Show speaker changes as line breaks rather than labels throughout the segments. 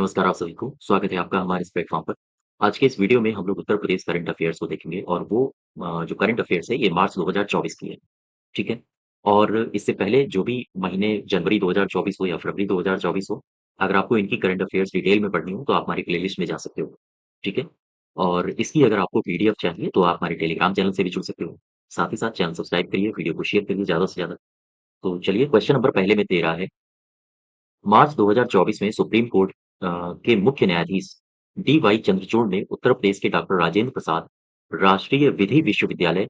नमस्कार आप सभी को, स्वागत है आपका हमारे इस प्लेटफ़ॉर्म पर। आज के इस वीडियो में हम लोग उत्तर प्रदेश करंट अफ़ेयर्स को देखेंगे और वो जो करंट अफ़ेयर्स है ये मार्च 2024 की है, ठीक है? और इससे पहले जो भी महीने जनवरी 2024 हो या फरवरी 2024 हो, अगर आपको इनकी करंट अफ़ेयर्स डिटेल में पढ़नी हो तो आप हमारी प्लेलिस्ट में जा सकते हो, ठीक है? और इसकी अगर आपको पीडीएफ चाहिए तो आप हमारे टेलीग्राम चैनल से भी जुड़ सकते हो। साथ ही साथ चैनल सब्सक्राइब करिए, वीडियो को शेयर करिए ज़्यादा से ज़्यादा। तो चलिए क्वेश्चन नंबर पहले में दे रहा है मार्च 2024 में सुप्रीम कोर्ट के मुख्य न्यायाधीश डी.वाई. चंद्रचूड़ ने उत्तर प्रदेश के डॉक्टर राजेंद्र प्रसाद राष्ट्रीय विधि विश्वविद्यालय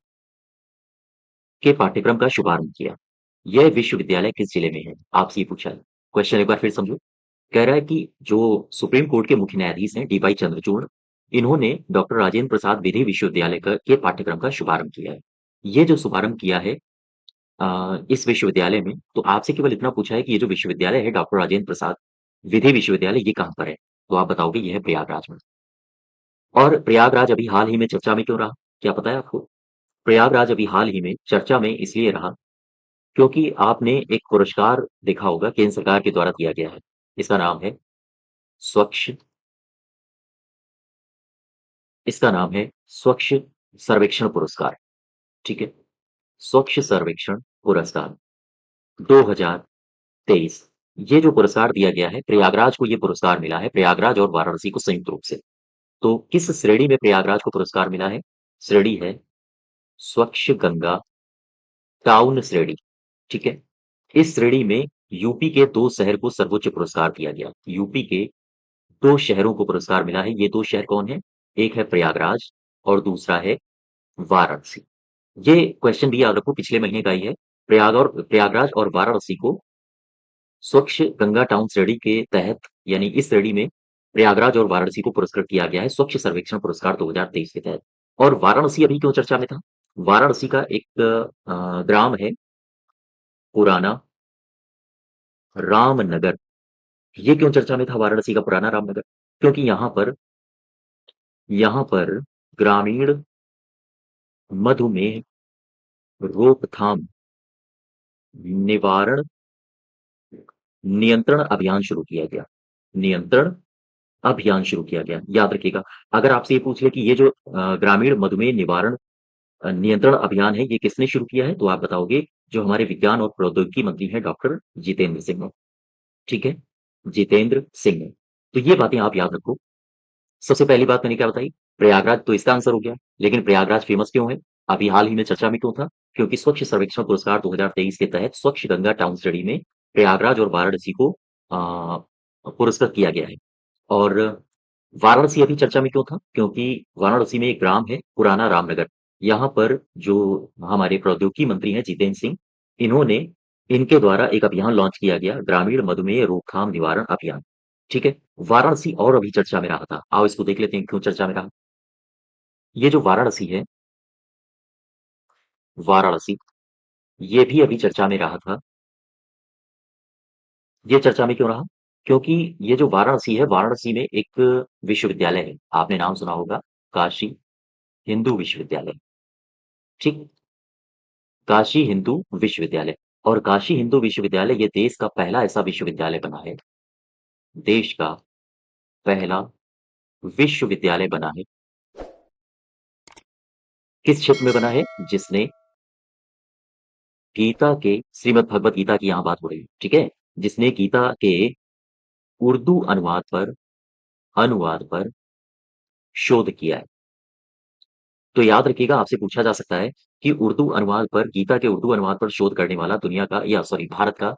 के पाठ्यक्रम का शुभारंभ किया। यह विश्वविद्यालय किस जिले में है? आपसे ये पूछा है। क्वेश्चन एक बार फिर समझो। कह रहा है कि जो सुप्रीम कोर्ट के मुख्य न्यायाधीश हैं डी.वाई. चंद्रचूड़, इन्होंने डॉक्टर राजेंद्र प्रसाद विधि विश्वविद्यालय के पाठ्यक्रम का शुभारंभ किया है। ये जो शुभारंभ किया है इस विश्वविद्यालय में, तो आपसे केवल इतना पूछा है कि ये जो विश्वविद्यालय है डॉक्टर राजेंद्र प्रसाद विधि विश्वविद्यालय ये कहाँ पर है? तो आप बताओगे ये है प्रयागराज में। और प्रयागराज अभी हाल ही में चर्चा में क्यों रहा? क्या पता है आपको? प्रयागराज अभी हाल ही में चर्चा में इसलिए रहा क्योंकि आपने एक पुरस्कार देखा होगा केंद्र सरकार के द्वारा दिया गया है। इसका नाम है स्वच्छ इसका नाम है स्वच्छ सर्वेक्षण पुरस्कार, ठीक है? स्वच्छ सर्वेक्षण पुरस्कार 2023। ये जो पुरस्कार दिया गया है, प्रयागराज को ये पुरस्कार मिला है, प्रयागराज और वाराणसी को संयुक्त रूप से। तो किस श्रेणी में प्रयागराज को पुरस्कार मिला है? श्रेणी है स्वच्छ गंगा टाउन श्रेणी, ठीक है? इस श्रेणी में यूपी के 2 शहर को सर्वोच्च पुरस्कार दिया गया। यूपी के 2 शहरों को पुरस्कार मिला है। ये 2 शहर कौन हैं? एक है प्रयागराज और दूसरा है वाराणसी। ये क्वेश्चन भी याद रखो पिछले महीने का ही है। प्रयागराज और वाराणसी को स्वच्छ गंगा टाउन श्रेणी के तहत यानी इस श्रेणी में प्रयागराज और वाराणसी को पुरस्कृत किया गया है स्वच्छ सर्वेक्षण पुरस्कार 2023 के तहत। और वाराणसी अभी क्यों चर्चा में था? वाराणसी का एक ग्राम है पुराना रामनगर। ये क्यों चर्चा में था वाराणसी का पुराना रामनगर? क्योंकि यहाँ पर ग्रामीण मधुमेह रोकथाम निवारण नियंत्रण अभियान शुरू किया गया। नियंत्रण अभियान शुरू किया गया। याद रखिएगा, अगर आपसे ये पूछ ले कि ये जो ग्रामीण मधुमेह निवारण नियंत्रण अभियान है, ये किसने शुरू किया है? तो आप बताओगे जो हमारे विज्ञान और प्रौद्योगिकी मंत्री हैं डॉक्टर जितेंद्र सिंह ने, ठीक है? जितेंद्र सिंह ने। तो ये बातें आप याद रखो। सबसे पहली बात मैंने क्या बताई? प्रयागराज तो इसका आंसर हो गया, लेकिन प्रयागराज फेमस क्यों है? अभी हाल ही में चर्चा में क्यों था? क्योंकि स्वच्छ सर्वेक्षण पुरस्कार 2023 के तहत स्वच्छ गंगा टाउन स्टडी में प्रयागराज और वाराणसी को पुरस्कृत किया गया है। और वाराणसी अभी चर्चा में क्यों था? क्योंकि वाराणसी में एक ग्राम है पुराना रामनगर। यहाँ पर जो हमारे प्रौद्योगिकी मंत्री हैं जितेंद्र सिंह, इन्होंने इनके द्वारा एक अभियान लॉन्च किया गया ग्रामीण मधुमेह रोकथाम निवारण अभियान, ठीक है? वाराणसी और अभी चर्चा में रहा था। आओ इसको देख लेते हैं क्यों चर्चा में रहा। ये जो वाराणसी है, वाराणसी, ये भी अभी चर्चा में रहा था। ये चर्चा में क्यों रहा? क्योंकि ये जो वाराणसी है, वाराणसी में एक विश्वविद्यालय है। आपने नाम सुना होगा काशी हिंदू विश्वविद्यालय, ठीक? काशी हिंदू विश्वविद्यालय। और काशी हिंदू विश्वविद्यालय ये देश का पहला ऐसा विश्वविद्यालय बना है, देश का पहला विश्वविद्यालय बना है। किस क्षेत्र में बना है? जिसने गीता के श्रीमद् भगवत गीता की यहाँ बात हो रही है, ठीक है? जिसने गीता के उर्दू अनुवाद पर शोध किया है। तो याद रखिएगा आपसे पूछा जा सकता है कि उर्दू अनुवाद पर गीता के उर्दू अनुवाद पर शोध करने वाला दुनिया का या सॉरी भारत का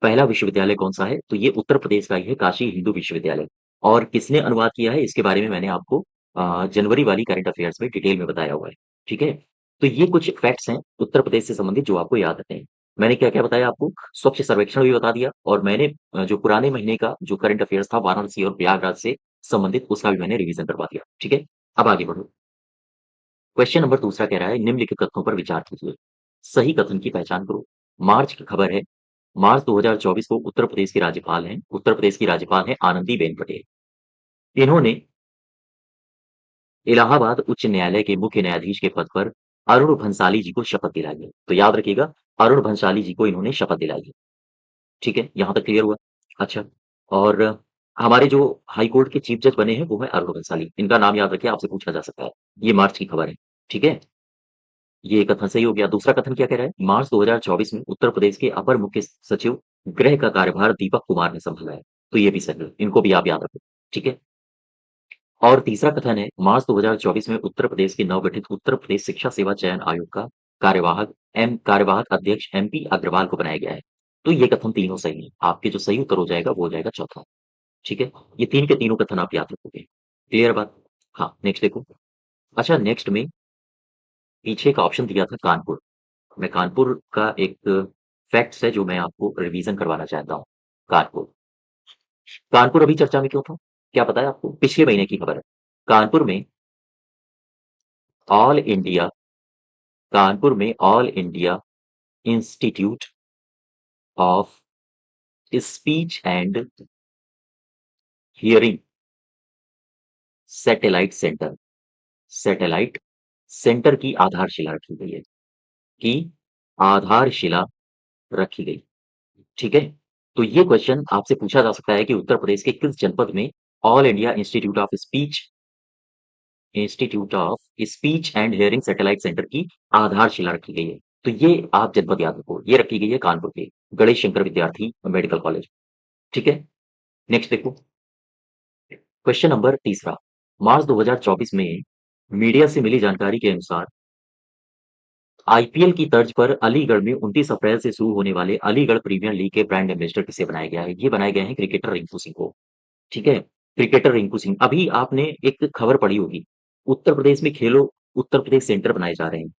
पहला विश्वविद्यालय कौन-सा है? तो ये उत्तर प्रदेश का ही है काशी हिंदू विश्वविद्यालय। और किसने अनुवाद किया है इसके बारे में मैंने आपको जनवरी वाली करंट अफेयर्स में डिटेल में बताया हुआ है, ठीक है? तो ये कुछ फैक्ट्स हैं उत्तर प्रदेश से संबंधित जो आपको याद रखने हैं। मैंने क्या-क्या बताया आपको? स्वच्छ सर्वेक्षण भी बता दिया और मैंने जो पुराने महीने का जो करंट अफेयर्स था वाराणसी और प्रयागराज से संबंधित उसका भी मैंने रिवीजन करवा दिया, ठीक है? अब आगे बढ़ो। क्वेश्चन नंबर दूसरा कह रहा है निम्नलिखित कथनों पर विचार कीजिए। सही कथन की पहचान करो। मार्च की खबर है, मार्च 2024 को उत्तर प्रदेश की राज्यपाल हैं आनंदीबेन पटेल। इन्होंने इलाहाबाद उच्च न्यायालय के मुख्य न्यायाधीश के पद पर अरुण भंसाली जी को शपथ दिलाई है। तो याद रखिएगा अरुण भंसाली जी को इन्होंने शपथ दिलाई है। ठीक है? यहाँ तक क्लियर हुआ? अच्छा। और हमारे जो हाई कोर्ट के चीफ जज बने हैं वो है अरुण बंसाली। इनका नाम याद रखिए, आपसे पूछा जा सकता है। ये मार्च की खबर है, ठीक है? ये कथन सही हो गया। दूसरा कथन क्या कह रहा है? मार्च 2024 में उत्तर प्रदेश के अपर मुख्य सचिव गृह का कार्यभार दीपक कुमार ने संभाला है। तो ये भी सही है, इनको भी आप याद रखो, ठीक है? और तीसरा कथन है, मार्च 2024 में उत्तर प्रदेश के नवगठित उत्तर प्रदेश शिक्षा सेवा चयन आयोग का कार्यवाहक अध्यक्ष एमपी अग्रवाल को बनाया गया है। तो ये कथन तीनों सही है। आपके जो सही उत्तर हो जाएगा वो हो जाएगा चौथा, ठीक है? ये 3 के तीनों कथन आप याद रखोगे। क्लियर बात? हाँ, नेक्स्ट देखो। अच्छा, नेक्स्ट में पीछे का ऑप्शन दिया था कानपुर। मैं कानपुर का एक फैक्ट्स है जो मैं आपको रिवीजन करवाना चाहता हूँ। कानपुर कानपुर अभी चर्चा में क्यों था? क्या पता है आपको? पिछले महीने की खबर है। कानपुर में ऑल इंडिया कानपुर में all India institute of speech and hearing satellite centre satellite centre की आधारशिला रखी गई है। की आधारशिला रखी गई, ठीक है? तो ये क्वेश्चन आपसे पूछा जा सकता है कि उत्तर प्रदेश के किस जनपद में all India institute of speech and hearing satellite centre की आधारशिला रखी गई है। तो ये आप जनपद याद रखो, ये रखी गई है कानपुर के गणेश शंकर विद्यार्थी मेडिकल कॉलेज, ठीक है? नेक्स्ट देखो, क्वेश्चन नंबर तीसरा। मार्च 2024 में मीडिया से मिली जानकारी के अनुसार आईपीएल की तर्ज पर अलीगढ़ में 29 अप्रैल से शुरू होने वाले अलीगढ़ प्रीमियर लीग के ब्रांड एम्बेसडर किसे बनाया गया है? ये बनाए गए हैं क्रिकेटर रिंकू सिंह को, ठीक है? क्रिकेटर रिंकू सिंह। अभी आपने एक खबर पढ़ी होगी, उत्तर प्रदेश में खेलो उत्तर प्रदेश सेंटर बनाए जा रहे हैं।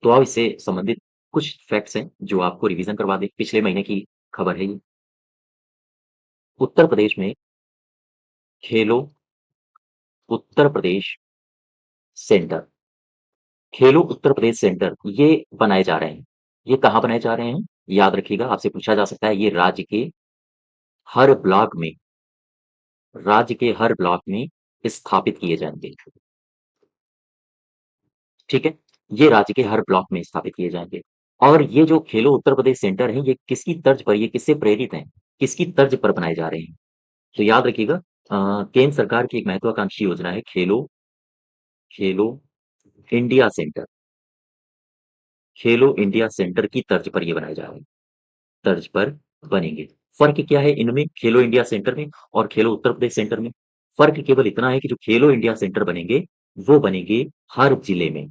तो आप इससे संबंधित कुछ फैक्ट्स हैं जो आपको रिवीजन करवा दें। पिछले महीने की खबर है ये। उत्तर प्रदेश में खेलो उत्तर प्रदेश सेंटर खेलो उत्तर प्रदेश सेंटर ये बनाए जा रहे हैं। ये कहाँ बनाए जा रहे हैं? याद रखिएगा, आपसे पूछा जा सकता है। ये हर ब्लॉक में राज्य के हर ब्लॉक में स्थापित किए जाएंगे, ठीक है? ये राज्य के हर ब्लॉक में स्थापित किए जाएंगे। और ये जो खेलो उत्तर प्रदेश सेंटर है, ये किसकी तर्ज पर, ये किससे प्रेरित हैं, किसकी तर्ज पर बनाए जा रहे हैं? तो याद रखिएगा, केंद्र सरकार की एक महत्वाकांक्षी योजना है खेलो इंडिया सेंटर। खेलो इंडिया सेंटर की तर्ज पर ये बनाए जा रहे हैं, तर्ज पर बनेंगे। फ़र्क क्या है इनमें, खेलो इंडिया सेंटर में और खेलो उत्तर प्रदेश सेंटर में? फ़र्क केवल इतना है कि जो खेलो इंडिया सेंटर बनेंगे, वो बनेंगे हर जिले में।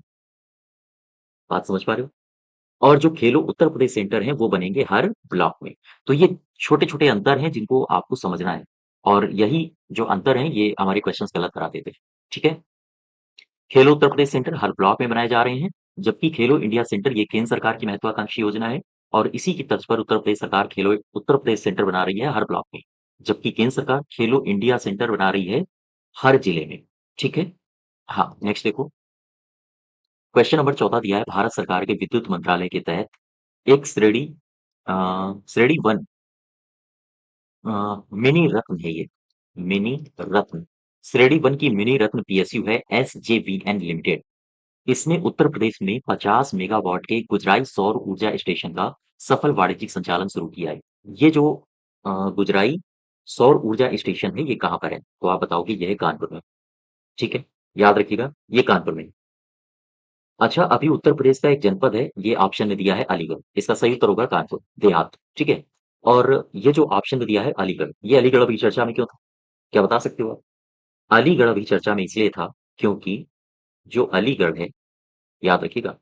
बात समझ पा रहे हो? और जो खेलो उत्तर प्रदेश सेंटर हैं, वो बनेंगे हर ब्लॉक में। तो ये छोटे-छोटे अंतर हैं जिनको आपको समझना है। और यही जो अंतर हैं, ये हमारे क्वेश्चन्स गलत करा देते हैं। ठीक है? खेलो उत्तर प्रदेश सेंटर हर ब्लॉक में बनाए जा रहे हैं, जबकि खेलो इंडिया सेंटर ये केंद्र सरकार की महत्वाकांक्षी योजना है और इसी की तर्ज पर उत्तर प्रदेश सरकार खेलो उत्तर प्रदेश सेंटर बना रही है हर ब्लॉक में, जबकि केंद्र सरकार खेलो इंडिया सेंटर बना रही है हर जिले में। ठीक है? हाँ, नेक्स्ट देखो। क्वेश्चन नंबर 14 दिया है, भारत सरकार के विद्युत मंत्रालय के तहत एक अ, श्रेणी 1 मिनी रत्न है ये, मिनी रत्न। श्रेणी 1 की मिनी रत्न पीएसयू है एसजेवीएन लिमिटेड। इसने उत्तर प्रदेश में 50 मेगावाट के गुजराई सौर ऊर्जा स्टेशन का सफल वाणिज्यिक संचालन शुरू किया है। ये जो गुजराई सौर ऊर्जा स्टेशन है, ये कहाँ पर है? तो आप बताओगे ये है कानपुर में, ठीक है? याद रखिएगा, ये कानपुर में है। अच्छा, अभी उत्तर प्रदेश का एक जनपद है, ये ऑप्शन में दिया है अलीगढ़। इसका सही उत्तर होगा कानपुर, देहात, ठीक है? और ये जो ऑप्शन में दिया है अलीगढ़, ये अलीगढ़ अभी चर्चा में क्यों था? क्या बता सकते हो आप? अलीगढ़ अभी चर्चा में इसलिए था क्योंकि जो अलीगढ़ है, याद रखिएगा,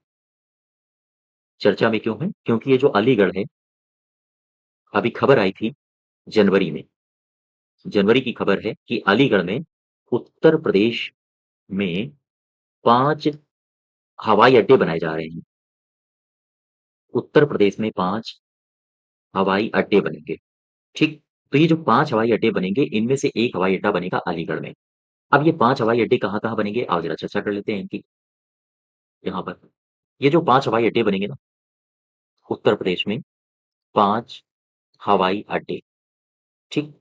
चर्चा में क्यों है? क्योंकि ये जो अलीगढ़ है, अभी खबर आई थी जनवरी में, जनवरी की खबर है कि अलीगढ़ में उत्तर प्रदेश में 5 हवाई अड्डे बनाए जा रहे हैं। उत्तर प्रदेश में 5 हवाई अड्डे बनेंगे, ठीक? तो ये जो 5 हवाई अड्डे बनेंगे, इनमें से 1 हवाई अड्डा बनेगा अलीगढ़ में। अब ये 5 हवाई अड्डे कहाँ-कहाँ बनेंगे? आओ ज़रा चर्चा कर लेते हैं इनकी यहाँ पर। ये जो 5 हवाई अड्डे बनेंगे ना, उत्तर प्रदेश में 5 हवाई अड्डे, ठीक?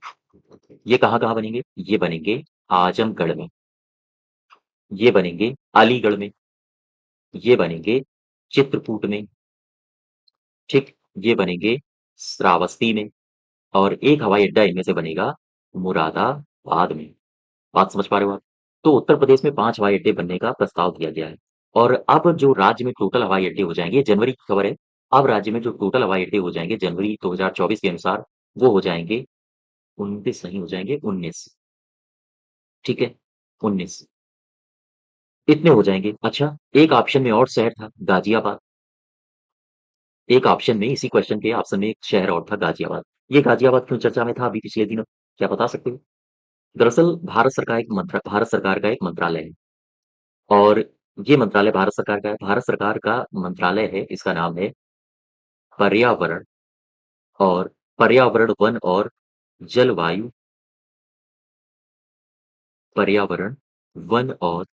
ये कहाँ-कहाँ बनेंगे? ये बनेंगे आजमगढ़ में, ये बनेंगे अलीगढ़ में, ये बनेंगे चित्रकूट में, ठीक? ये बनेंगे श्रावस्ती में और एक हवाई अड्डा इनमें से बनेगा मुरादाबाद में। बात समझ पा रहे हो आप? तो उत्तर प्रदेश में 5 हवाई अड्डे बनने का प्रस्ताव दिया गया है। और अब जो राज्य में टोटल हवाई अड्डे हो जाएँगे, जनवरी की खबर है, अब राज्य में जो टोटल हवाई अड्डे हो जाएँगे जनवरी 2024 के अनुसार, वो हो जाएँगे 29 नहीं हो जाएँगे 19, ठीक है? 19 इतने हो जाएँगे। अच्छा, एक ऑप्शन में और शहर था गाज़ियाबाद, एक ऑप्शन में इसी क्वेश्चन के ऑप्शन में एक शहर और था गाज़ियाबाद। ये गाज़ियाबाद क्यों चर्चा में था अभी पिछले दिनों? क्या बता सकते हो? दरअसल भारत सरकार का एक मंत्रालय है। और ये मंत्रालय भारत सरकार का है। भारत सरकार का मंत्रालय है, इसका नाम है पर्यावरण और वन और जलवायु पर्यावरण, वन और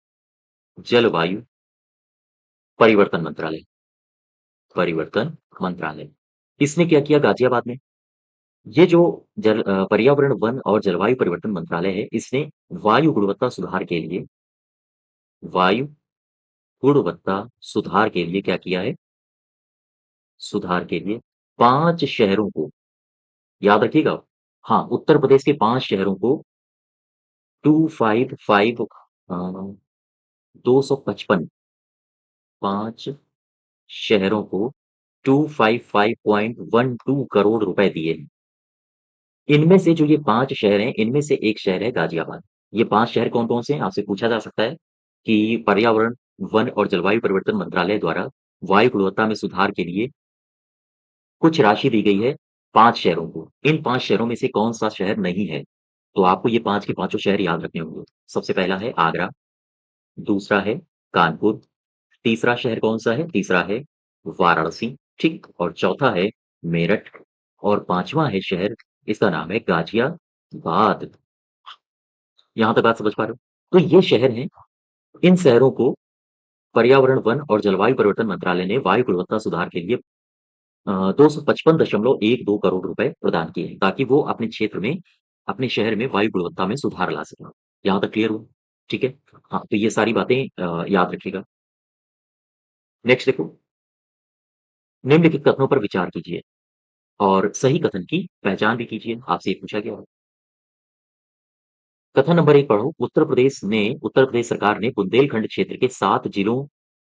जलवायु परिवर्तन मंत्रालय। इसने क्या किया गाज़ियाबाद में? ये जो पर्यावरण, वन और जलवायु परिवर्तन मंत्रालय है, इसने वायु गुणवत्ता सुधार के लिए वायु गुणवत्ता सुधार के लिए क्या किया है? सुधार के लिए 5 शहरों को याद रखिएगा। हाँ, उत्तर प्रदेश के 5 शहरों को 255 255 5 शहरों को 255.12 करोड़ रुपए दिए हैं। इनमें से जो ये 5 शहर हैं, इनमें से एक शहर है गाज़ियाबाद। ये 5 शहर कौन-कौन से हैं? आपसे पूछा जा सकता है कि पर्यावरण, वन और जलवायु परिवर्तन मंत्रालय द्वारा वायु गुणवत्ता में सुधार के लिए कुछ राशि दी गई है 5 शहरों को। इन 5 शहरों में से कौन-सा शहर नहीं है? तो आपको ये 5 के पाँचों शहर याद रखने होंगे। सबसे पहला है आगरा, दूसरा है कानपुर, तीसरा शहर कौन-सा है? तीसरा है वाराणसी, ठीक? और चौथा है मेरठ और 5वां है शहर, इसका नाम है गाज़ियाबाद। यहाँ तक बात समझ पा रहे हो? तो ये शहर हैं, इन शहरों को पर्यावरण, वन और जलवायु परिवर्तन मंत्रालय ने वायु गुणवत्ता सुधार के लिए 255.12 करोड़ रुपए प्रदान किए हैं, ताकि वो अपने क्षेत्र में, अपने शहर में वायु गुणवत्ता में सुधार ला सकें। यहाँ तक क्लियर हुआ? ठीक है? हाँ, तो ये सारी बातें याद रखिएगा। नेक्स्ट देखो, निम्नलिखित कथनों पर विचार कीजिए और सही कथन की पहचान भी कीजिए। आपसे ये पूछा गया है। कथन नंबर 1 पढ़ो। उत्तर प्रदेश सरकार ने बुंदेलखंड क्षेत्र के 7 जिलों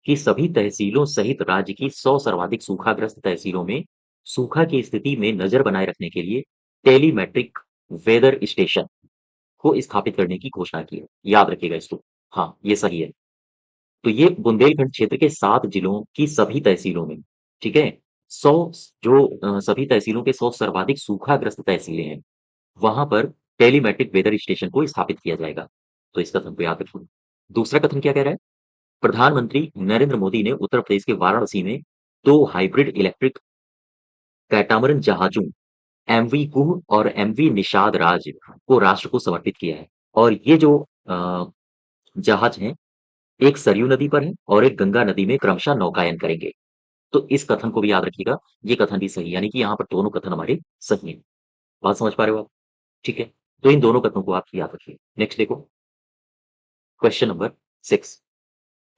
की सभी तहसीलों सहित राज्य की 100 सर्वाधिक सूखाग्रस्त तहसीलों में सूखा की स्थिति में नजर बनाए रखने के लिए टेलीमेट्रिक वेदर स्टेशन को स्थापित करने की घोषणा की है। याद रखिएगा इसको। हाँ, ये सही है। तो ये बुंदेलखंड क्षेत्र के 7 जिलों की सभी तहसीलों में, ठीक है? 100 जो सभी तहसीलों के 100 सर्वाधिक सूखाग्रस्त तहसीलें हैं, वहाँ पर टेलीमेट्रिक वेदर स्टेशन को स्थापित किया जाएगा। तो इस कथन को याद रखिए। दूसरा कथन क्या कह रहा है? प्रधानमंत्री नरेंद्र मोदी ने उत्तर प्रदेश के वाराणसी में 2 हाइब्रिड इलेक्ट्रिक कैटामरन जहाजों एमवी कुह और एमवी निषाद राज को राष्ट्र को समर्पित किया है। और ये जो जहाज हैं, एक सरयू नदी पर है और एक गंगा नदी में क्रमशः नौकायन करेंगे। तो इस कथन को भी याद रखिएगा, ये कथन भी सही है, यानी कि यहाँ पर दोनों कथन हमारे सही हैं। बात समझ पा रहे हो आप? ठीक है? तो इन दोनों कथनों को आप याद रखिए। नेक्स्ट देखो, क्वेश्चन नंबर 6।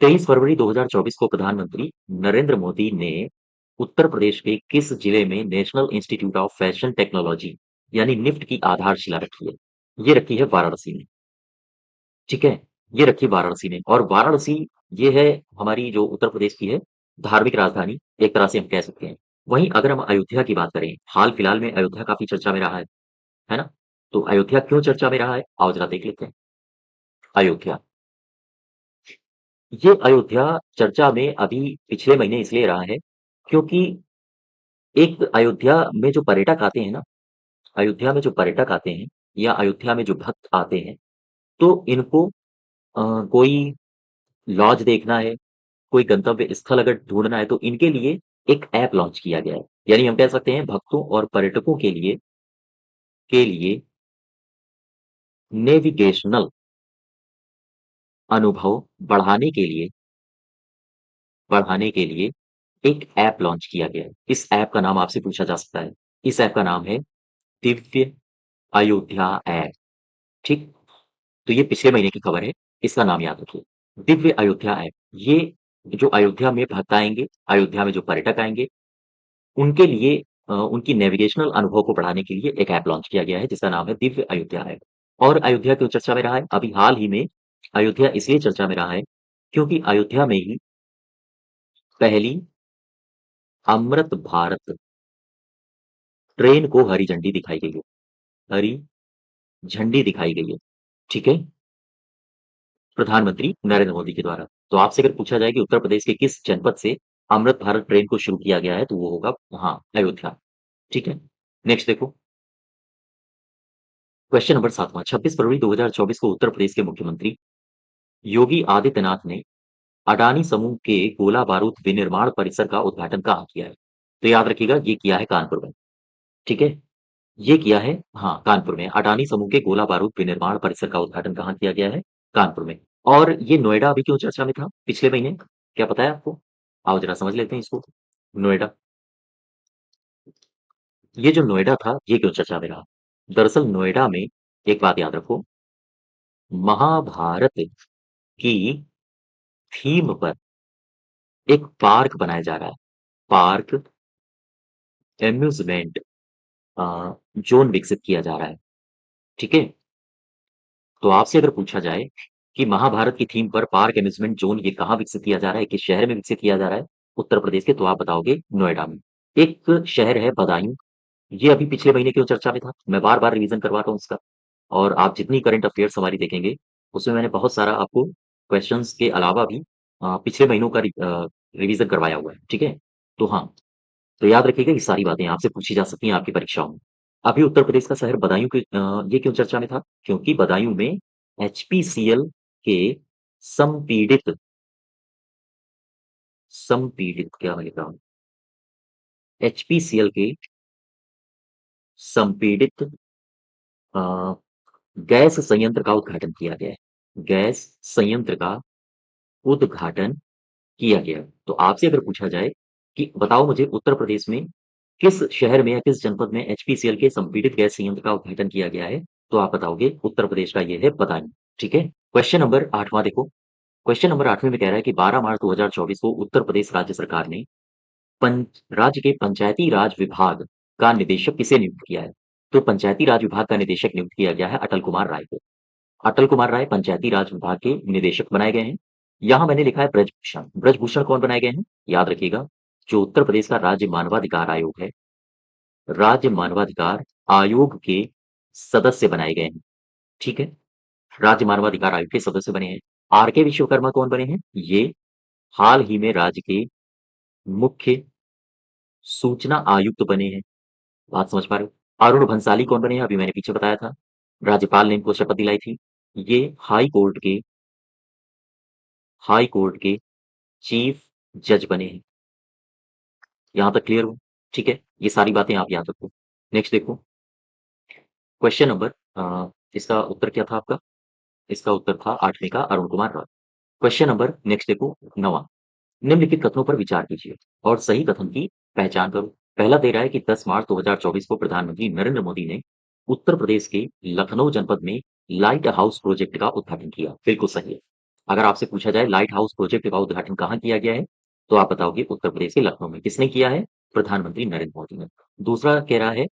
23 फरवरी 2024 को प्रधानमंत्री नरेंद्र मोदी ने उत्तर प्रदेश के किस जिले में national institute of fashion technology यानी निफ्ट की आधारशिला रखी है? ये रखी है वाराणसी में, ठीक है? ये रखी वाराणसी में और वाराणसी ये है हमारी जो उत्तर प्रदेश की है धार्मिक राजधानी, एक तरह से हम कह सकते हैं। वहीं अगर हम अयोध्या की बात करें, हाल-फिलहाल में अयोध्या काफ़ी चर्चा में रहा है ना? तो अयोध्या क्यों चर्चा में रहा है? आओ ज़रा देख लेते हैं। अयोध्या, ये अयोध्या चर्चा में अभी पिछले महीने इसलिए रहा है, क्योंकि एक अयोध्या में जो पर्यटक आते हैं ना, अयोध्या में जो पर्यटक आते हैं या अयोध्या में जो भक्त आते हैं, तो इनको कोई लॉज देखना है, कोई गंतव्य स्थल अगर ढूँढना है, तो इनके लिए एक ऐप लॉन्च किया गया है। यानी हम कह सकते हैं भक्तों और पर्यटकों के लिए नेविगेशनल अनुभव बढ़ाने के लिए एक ऐप लॉन्च किया गया है। इस ऐप का नाम आपसे पूछा जा सकता है। इस ऐप का नाम है दिव्य अयोध्या ऐप, ठीक? तो ये पिछले महीने की खबर है, इसका नाम याद रखिए। दिव्य अयोध्या ऐप, ये जो अयोध्या में भक्त आएँगे, अयोध्या में जो पर्यटक आएँगे, उनके लिए उनकी नेविगेशनल अनुभव को बढ़ाने के लिए एक ऐप लॉन्च किया गया है जिसका नाम है दिव्य अयोध्या ऐप। और अयोध्या क्यों चर्चा में रहा है? अभी हाल ही में अयोध्या इसलिए चर्चा में रहा है क्योंकि अयोध्या में ही पहली अमृत भारत ट्रेन को हरी झंडी दिखाई गई है। हरी झंडी दिखाई गई है, ठीक है? प्रधानमंत्री नरेंद्र मोदी के द्वारा। तो आपसे अगर पूछा जाए कि उत्तर प्रदेश के किस जनपद से अमृत भारत ट्रेन को शुरू किया गया है, तो वो होगा हाँ, अयोध्या, ठीक है? नेक्स्ट देखो, क्वेश्चन नंबर 7वां 26 फरवरी 2024 को उत्तर प्रदेश के मुख्यमंत्री योगी आदित्यनाथ ने अडानी समूह के गोला बारूद विनिर्माण परिसर का उद्घाटन कहाँ किया है? तो याद रखिएगा ये किया है कानपुर में, ठीक है? ये किया है हाँ, कानपुर में। अडानी समूह के गोला बारूद विनिर्माण परिसर का उद्घाटन कहाँ किया गया है? कानपुर में। और ये नोएडा अभी क्यों चर्चा में था पिछले महीने? क्या पता है आपको? आओ जरा समझ लेते हैं इसको। नोएडा, ये जो नोएडा था, ये क्यों चर्चा में रहा? दरअसल नोएडा में एक बात याद रखो, महाभारत की थीम पर एक पार्क बनाया जा रहा है। पार्क, एम्यूज़मेंट ज़ोन विकसित किया जा रहा है, ठीक है? तो आपसे अगर पूछा जाए कि महाभारत की थीम पर पार्क एम्यूज़मेंट ज़ोन ये कहाँ विकसित किया जा रहा है, किस शहर में विकसित किया जा रहा है? उत्तर प्रदेश के, तो आप बताओगे नोएडा में। एक शहर है बदायूं, ये अभी पिछले महीने क्यों चर्चा में था? मैं बार-बार रिवीजन करवा रहा हूँ इसका। और आप जितनी करंट अफेयर्स हमारी देखेंगे, उसमें मैंने बहुत सारा आपको क्वेश्चंस के अलावा भी पिछले महीनों का रिवीजन करवाया हुआ है, ठीक है? तो हाँ, तो याद रखिएगा ये सारी बातें आपसे पूछी जा सकती हैं आपकी परीक्षाओं में। अभी उत्तर प्रदेश का शहर बदायूं ये क्यों चर्चा में था? क्योंकि बदायूं में एचपीसीएल के संपीड़ित संपीड़ित क्या मैं लिख रहा हूँ? एचपीसीएल के संपीड़ित अ, गैस संयंत्र का उद्घाटन किया गया है। गैस संयंत्र का उद्घाटन किया गया। तो आपसे अगर पूछा जाए कि बताओ मुझे उत्तर प्रदेश में किस शहर में या किस जनपद में एचपीसीएल के संपीड़ित गैस संयंत्र का उद्घाटन किया गया है, तो आप बताओगे उत्तर प्रदेश का ये है बदायूं, ठीक है? क्वेश्चन नंबर 8वां देखो, क्वेश्चन नंबर 8वें में कह रहा है कि 12 मार्च 2024 को उत्तर प्रदेश राज्य सरकार ने राज्य के पंचायती राज विभाग का निदेशक किसे नियुक्त किया है? तो पंचायती राज विभाग का निदेशक नियुक्त किया गया है अटल कुमार राय को। अटल कुमार राय पंचायती राज विभाग के निदेशक बनाए गए हैं। यहाँ मैंने लिखा है ब्रजभूषण। ब्रजभूषण कौन बनाए गए हैं? याद रखिएगा, जो उत्तर प्रदेश का राज्य मानवाधिकार आयोग है, राज्य मानवाधिकार आयोग के सदस्य बनाए गए हैं, ठीक है? राज्य मानवाधिकार आयोग के सदस्य बने हैं। आर के विश्वकर्मा कौन बने हैं? ये हाल ही में राज्य के मुख्य सूचना आयुक्त बने हैं। बात समझ पा रहे हो? अरुण भंसाली कौन बने हैं? अभी मैंने पीछे बताया था। राज्यपाल ने इनको शपथ दिलाई थी। ये हाई कोर्ट के चीफ जज बने हैं। यहाँ तक क्लियर हो? ठीक है? ये सारी बातें आप याद रखो। नेक्स्ट देखो, क्वेश्चन नंबर इसका उत्तर क्या था आपका? इसका उत्तर था 8वें का Arun Kumar Rai. Question number next देखो 9वां, निम्नलिखित कथनों पर विचार कीजिए और सही कथन की पहचान करो। पहला दे रहा है कि 10 मार्च 2024 को प्रधानमंत्री नरेंद्र मोदी ने उत्तर प्रदेश के लखनऊ जनपद में लाइट हाउस प्रोजेक्ट का उद्घाटन किया। बिल्कुल सही है। अगर आपसे पूछा जाए लाइट हाउस प्रोजेक्ट का उद्घाटन कहाँ किया गया है, तो आप बताओगे उत्तर प्रदेश के लखनऊ में। किसने किया है? प्रधानमंत्री नरेंद्र मोदी ने। दूसरा कह रहा है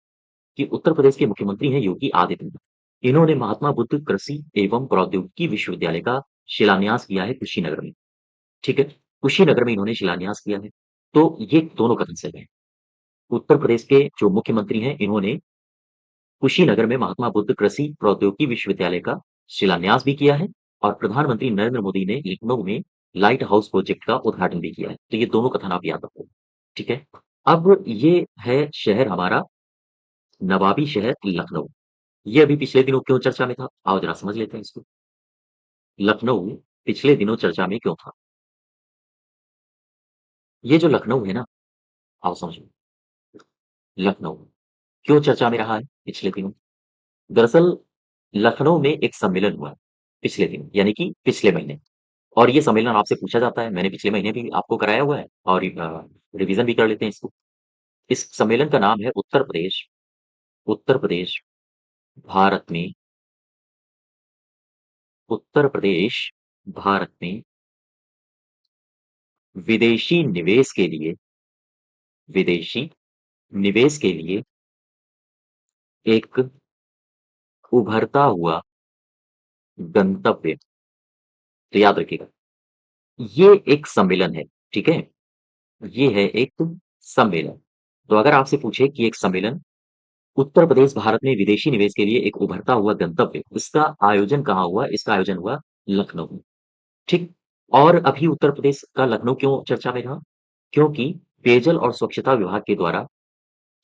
कि उत्तर प्रदेश के मुख्यमंत्री हैं योगी आदित्यनाथ। इन्होंने महात्मा बुद्ध कृषि एवं प्रौद्योगिकी विश्वविद्यालय का शिलान्यास किया है कुशीनगर में। ठीक है? कुशीनगर में इन्होंने शिलान्यास किया है। तो ये दोनों कथन सही हैं। उत्तर प्रदेश के जो मुख्यमंत्री हैं, इन्होंने कुशीनगर में महात्मा बुद्ध कृषि प्रौद्योगिकी विश्वविद्यालय का शिलान्यास भी किया है और प्रधानमंत्री नरेंद्र मोदी ने लखनऊ में लाइट हाउस प्रोजेक्ट का उद्घाटन भी किया है। तो ये दोनों कथन आप याद रखो। ठीक है? अब ये है शहर हमारा नवाबी शहर लखनऊ। ये अभी पिछले दिनों क्यों चर्चा में था? आओ जरा समझ लेते हैं इसको। लखनऊ पिछले दिनों चर्चा में क्यों था? ये जो लखनऊ है ना, आओ समझो। लखनऊ क्यों चर्चा में रहा है पिछले दिनों? दरअसल लखनऊ में एक सम्मेलन हुआ पिछले दिनों, यानी कि पिछले महीने। और ये सम्मेलन आपसे पूछा जाता है, मैंने पिछले महीने भी आपको कराया हुआ है और रिवीजन भी कर लेते हैं इसको। इस सम्मेलन का नाम है उत्तर प्रदेश भारत में उत्तर प्रदेश भारत में विदेशी निवेश के लिए विदेशी निवेश के लिए एक उभरता हुआ गंतव्य। तो याद रखिएगा, ये एक सम्मेलन है, ठीक है? ये है एक सम्मेलन। तो अगर आपसे पूछे कि एक सम्मेलन उत्तर प्रदेश भारत में विदेशी निवेश के लिए एक उभरता हुआ गंतव्य, इसका आयोजन कहाँ हुआ? इसका आयोजन हुआ लखनऊ में, ठीक? और अभी उत्तर प्रदेश का लखनऊ क्यों चर्चा में रहा? क्योंकि पेयजल और स्वच्छता विभाग के द्वारा,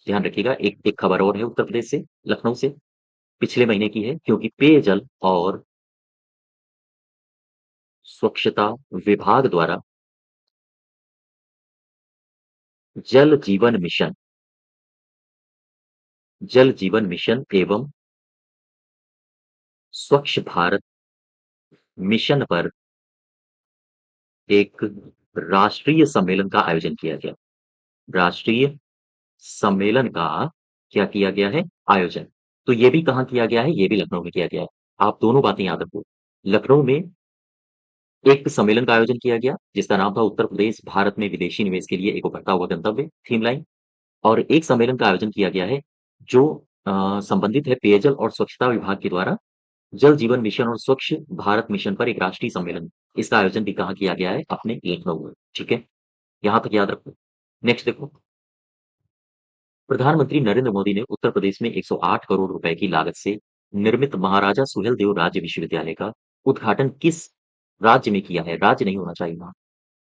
ध्यान रखिएगा, एक एक खबर और है उत्तर प्रदेश से, लखनऊ से, पिछले महीने की है, क्योंकि पेयजल और स्वच्छता विभाग द्वारा जल जीवन मिशन, जल जीवन मिशन एवं स्वच्छ भारत मिशन पर एक राष्ट्रीय सम्मेलन का आयोजन किया गया। राष्ट्रीय सम्मेलन का क्या किया गया है? आयोजन। तो ये भी कहाँ किया गया है? ये भी लखनऊ में किया गया है। आप दोनों बातें याद रखो। लखनऊ में एक सम्मेलन का आयोजन किया गया, जिसका नाम था उत्तर प्रदेश भारत में विदेशी निवेश के लिए एक उभरता हुआ गंतव्य, थीम लाइन। और एक सम्मेलन का आयोजन किया गया है, जो संबंधित है पेयजल और स्वच्छता विभाग के द्वारा जल जीवन मिशन और स्वच्छ भारत मिशन पर एक राष्ट्रीय सम्मेलन। इसका आयोजन भी कहाँ किया गया है? अपने लखनऊ में, ठीक है? यहाँ तक याद रखो। नेक्स्ट देखो, प्रधानमंत्री नरेंद्र मोदी ने उत्तर प्रदेश में 108 करोड़ रुपए की लागत से निर्मित महाराजा सुहेलदेव राज्य विश्वविद्यालय का उद्घाटन किस राज्य में किया है? राज्य नहीं होना चाहिए वहाँ।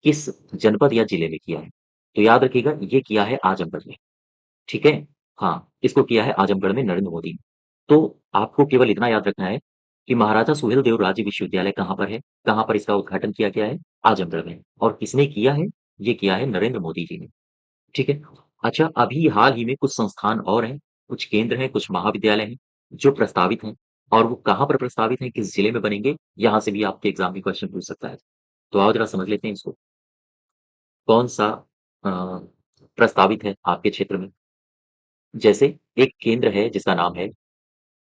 किस जनपद या जिले में किया है? तो याद रखिएगा, ये किया है आजमगढ़ में, ठीक है? हाँ, इसको किया है आजमगढ़ में नरेंद्र मोदी ने। तो आपको केवल इतना याद रखना है कि महाराजा सुहेलदेव राज्य विश्वविद्यालय कहाँ पर है? कहाँ पर इसका उद्घाटन किया गया है? आजमगढ़ में। और किसने किया है? ये किया है नरेंद्र मोदी जी ने, ठीक है? अच्छा, अभी हाल ही में कुछ संस्थान और हैं, कुछ केंद्र हैं, कुछ महाविद्यालय हैं, जो प्रस्तावित हैं, और वो कहाँ पर प्रस्तावित हैं, किस जिले में बनेंगे, यहाँ से भी आपके एग्ज़ाम में क्वेश्चन पूछ सकता है। तो आओ ज़रा समझ लेते हैं इसको। कौन-सा अ, प्रस्तावित है आपके क्षेत्र में? जैसे एक केंद्र है जिसका नाम है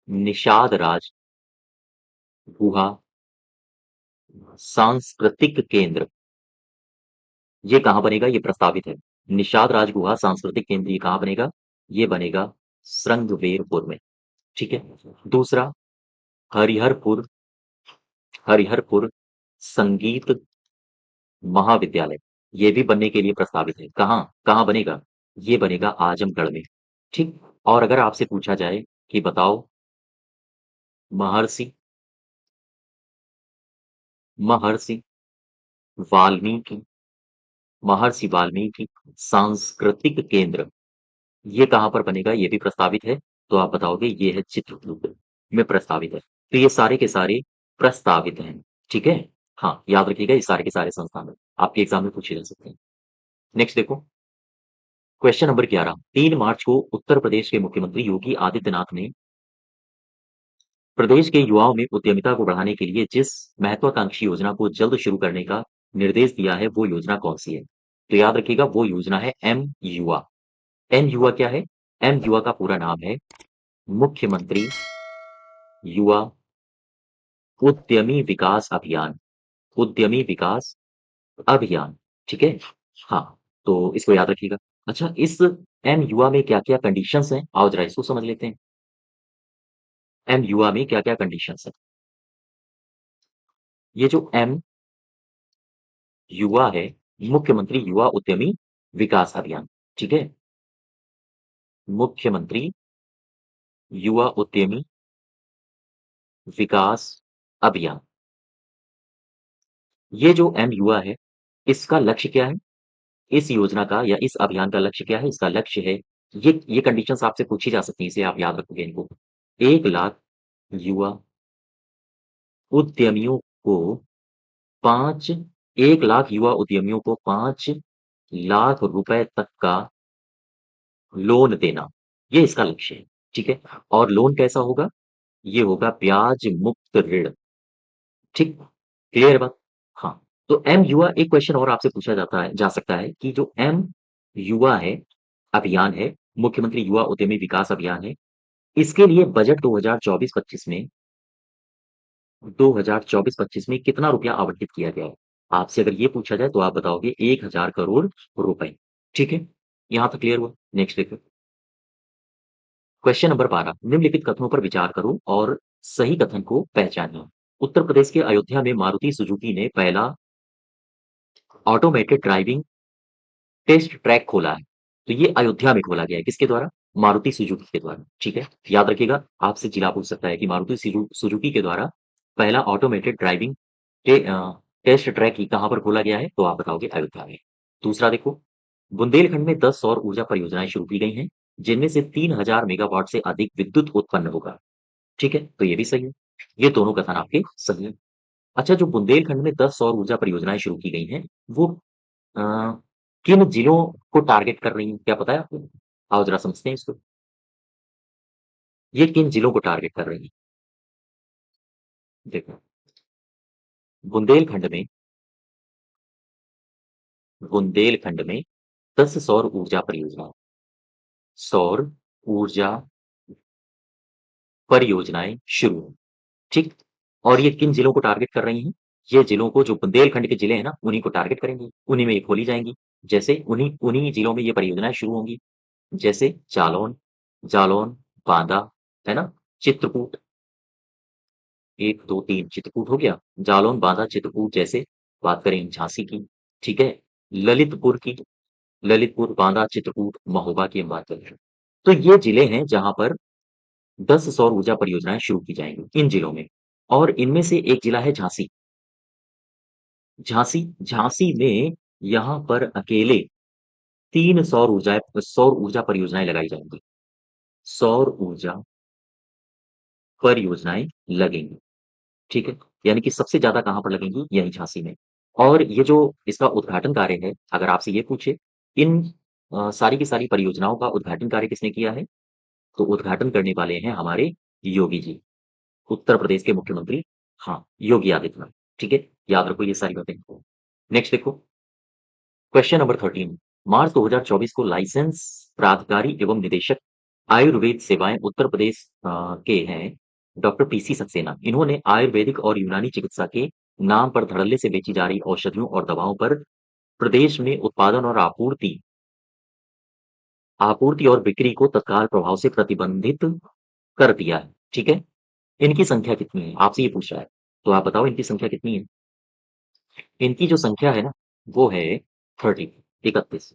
निषाद राज गुहा सांस्कृतिक केंद्र। ये कहाँ बनेगा? ये प्रस्तावित है। निषाद राज गुहा सांस्कृतिक केंद्र ये कहाँ बनेगा? ये बनेगा श्रृंगवेरपुर में, ठीक है? दूसरा, हरिहरपुर हरिहरपुर संगीत महाविद्यालय, ये भी बनने के लिए प्रस्तावित है। कहाँ? कहाँ बनेगा? ये बनेगा आजमगढ़ में, ठीक? और अगर आपसे पूछा जाए कि बताओ, महर्षि महर्षि वाल्मीकि महर्षि वाल्मीकि सांस्कृतिक केंद्र, ये कहाँ पर बनेगा? ये भी प्रस्तावित है। तो आप बताओगे ये है चित्रकूट में प्रस्तावित है। तो ये सारे के सारे प्रस्तावित हैं, ठीक है? हाँ, याद रखिएगा, ये सारे के सारे संस्थान आपके एग्जाम में पूछे जा सकते हैं। नेक्स्ट देखो, क्वेश्चन नंबर 11, 3 मार्च को उत्तर प्रदेश के मुख्यमंत्री योगी आदित्यनाथ ने प्रदेश के युवाओं में उद्यमिता को बढ़ाने के लिए जिस महत्वाकांक्षी योजना को जल्द शुरू करने का निर्देश दिया है, वो योजना कौन-सी है? तो याद रखिएगा, वो योजना है एम युवा। एम युवा क्या है? एम युवा का पूरा नाम है मुख्यमंत्री युवा उद्यमी विकास अभियान। उद्यमी विकास अभियान, ठीक है? हाँ, तो इसको याद रखिएगा। अच्छा, इस एम युवा में क्या-क्या कंडीशंस हैं? आओ ज़रा इसको समझ लेते हैं। एम युवा में क्या-क्या कंडीशंस हैं? ये जो एम युवा है, मुख्यमंत्री युवा उद्यमी विकास अभियान, ठीक है? मुख्यमंत्री युवा उद्यमी विकास अभियान। ये जो एम युवा है, इसका लक्ष्य क्या है? इस योजना का या इस अभियान का लक्ष्य क्या है? इसका लक्ष्य है, ये कंडीशंस आपसे पूछी जा सकती हैं, इसे आप याद रखोगे इनको। 1 लाख युवा उद्यमियों को 5 1 लाख युवा उद्यमियों को 5 लाख रुपए तक का लोन देना, ये इसका लक्ष्य है, ठीक है? और लोन कैसा होगा? ये होगा ब्याज मुक्त ऋण, ठीक? क्लियर है बात? हाँ, तो एम युवा, एक क्वेश्चन और आपसे पूछा जाता है जा सकता है कि जो एम युवा है, अभियान है, मुख्यमंत्री युवा उद्यमी विकास अभियान है, इसके लिए बजट 2024-25 में 2024-25 में कितना रुपया आवंटित किया गया है? आपसे अगर ये पूछा जाए तो आप बताओगे 1000 करोड़ रुपए, ठीक है? यहाँ तक क्लियर हुआ? नेक्स्ट देखो। क्वेश्चन नंबर 12 निम्नलिखित कथनों पर विचार करो और सही कथन को पहचानिए। उत्तर प्रदेश के अयोध्या में मारुति सुजुकी ने पहला ऑटोमेटेड ड्राइविंग टेस्ट ट्रैक खोला है। तो ये अयोध्या में खोला गया है, किसके द्वारा? मारुति सुजुकी के द्वारा, ठीक है? याद रखिएगा, आपसे जिला पूछ सकता है कि मारुति सुजुकी के द्वारा पहला ऑटोमेटेड ड्राइविंग टेस्ट ट्रैक ही कहाँ पर खोला गया है? तो आप बताओगे अयोध्या में। दूसरा देखो, बुंदेलखंड में 10 सौर ऊर्जा परियोजनाएं शुरू की गई हैं, जिनमें से 3000 मेगावाट से अधिक विद्युत उत्पन्न होगा, ठीक है? तो ये भी सही है। ये दोनों कथन आपके सही हैं। अच्छा, जो बुंदेलखंड में 10 सौर ऊर्जा परियोजनाएं शुरू की गई हैं, वो अ, किन जिलों को टारगेट कर रही हैं? क्या पता है आपको? आओ जरा समझते हैं इसको। ये किन जिलों को टारगेट कर रही हैं? देखो, बुंदेलखंड में बुंदेलखंड में 10 सौर ऊर्जा परियोजना सौर ऊर्जा परियोजनाएं शुरू हुई, ठीक? और ये किन जिलों को टारगेट कर रही हैं? ये जिलों को, जो बुंदेलखंड के जिले हैं ना, उन्हीं को टारगेट करेंगी, उन्हीं में ये खोली जाएंगी। जैसे उन्हीं उन्हीं जिलों में ये परियोजनाएं शुरू होंगी, जैसे जालौन, जालौन, बांदा, है ना? चित्रकूट, 1, 2, 3 चित्रकूट हो गया। जालौन, बांदा, चित्रकूट जैसे। बात करें झांसी की, ठीक है? ललितपुर की, ललितपुर, बांदा, चित्रकूट, महोबा की हम बात कर रहे हैं। तो ये जिले हैं जहां पर 10 सौर ऊर्जा परियोजनाएं शुरू की जाएंगी, इन जिलों में। और इनमें से एक जिला है झांसी। झांसी झांसी में यहाँ पर अकेले 3 सौर ऊर्जा परियोजनाएं लगाई जाएंगी। सौर ऊर्जा परियोजनाएं लगेंगी, ठीक है? यानी कि सबसे ज़्यादा कहाँ पर लगेंगी? यहीं झांसी में। और ये जो इसका उद्घाटन कार्य है, अगर आपसे ये पूछे, इन सारी की सारी परियोजनाओं का उद्घाटन कार्य किसने किया है? तो उद्घाटन करने वाले हैं हमारे योगी जी, उत्तर प्रदेश के मुख्यमंत्री, हाँ, योगी आदित्यनाथ, ठीक है? याद रखो ये सारी बातें। नेक्स्ट देखो, क्वेश्चन नंबर 13 मार्च 2024 को लाइसेंस प्राधिकारी एवं निदेशक आयुर्वेद सेवाएं उत्तर प्रदेश के हैं डॉक्टर पीसी सक्सेना। इन्होंने आयुर्वेदिक और यूनानी चिकित्सा के नाम पर धड़ल्ले से बेची जा रही औषधियों और दवाओं पर प्रदेश में उत्पादन और आपूर्ति आपूर्ति और बिक्री को तत्काल प्रभाव से प्रतिबंधित कर दिया है, ठीक है? इनकी संख्या कितनी है? आपसे ये पूछ रहा है। तो आप बताओ इनकी संख्या कितनी है? इनकी जो संख्या है ना, वो है 30, 31,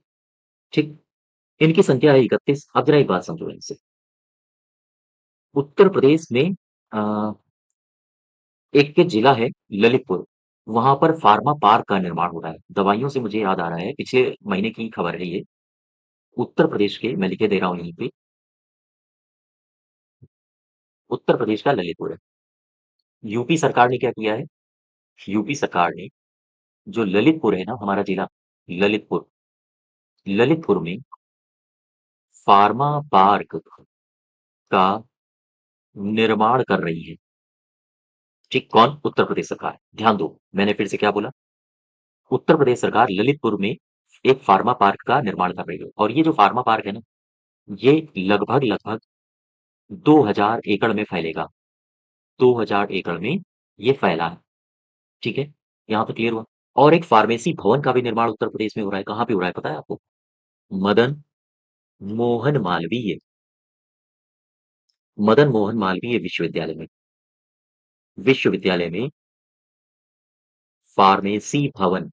ठीक? इनकी संख्या है 31। अब जरा एक बात समझो इनसे। उत्तर प्रदेश में एक के जिला है ललितपुर, वहां पर फार्मा पार्क का निर्माण हो रहा है। दवाइयों से मुझे याद आ रहा है, पिछले महीने की खबर है ये। उत्तर प्रदेश के, मैं लिखे दे रहा हूँ यहीं पे, उत्तर प्रदेश का ललितपुर है। यूपी सरकार ने क्या किया है? यूपी सरकार ने जो ललितपुर है ना, हमारा जिला ललितपुर, ललितपुर में फार्मा पार्क का निर्माण कर रही है, ठीक? कौन? उत्तर प्रदेश सरकार। ध्यान दो, मैंने फिर से क्या बोला? उत्तर प्रदेश सरकार ललितपुर में एक फार्मा पार्क का निर्माण कर रही है, और ये जो फार्मा पार्क है ना, ये लगभग लगभग 2000 एकड़ में फैलेगा। 2000 एकड़ में ये फैला है, ठीक है? यहाँ तक क्लियर हुआ? और एक फार्मेसी भवन का भी निर्माण उत्तर प्रदेश में हो रहा है। कहाँ पे हो रहा है पता है आपको? मदन मोहन मालवीय मदन मोहन मालवीय विश्वविद्यालय में फार्मेसी भवन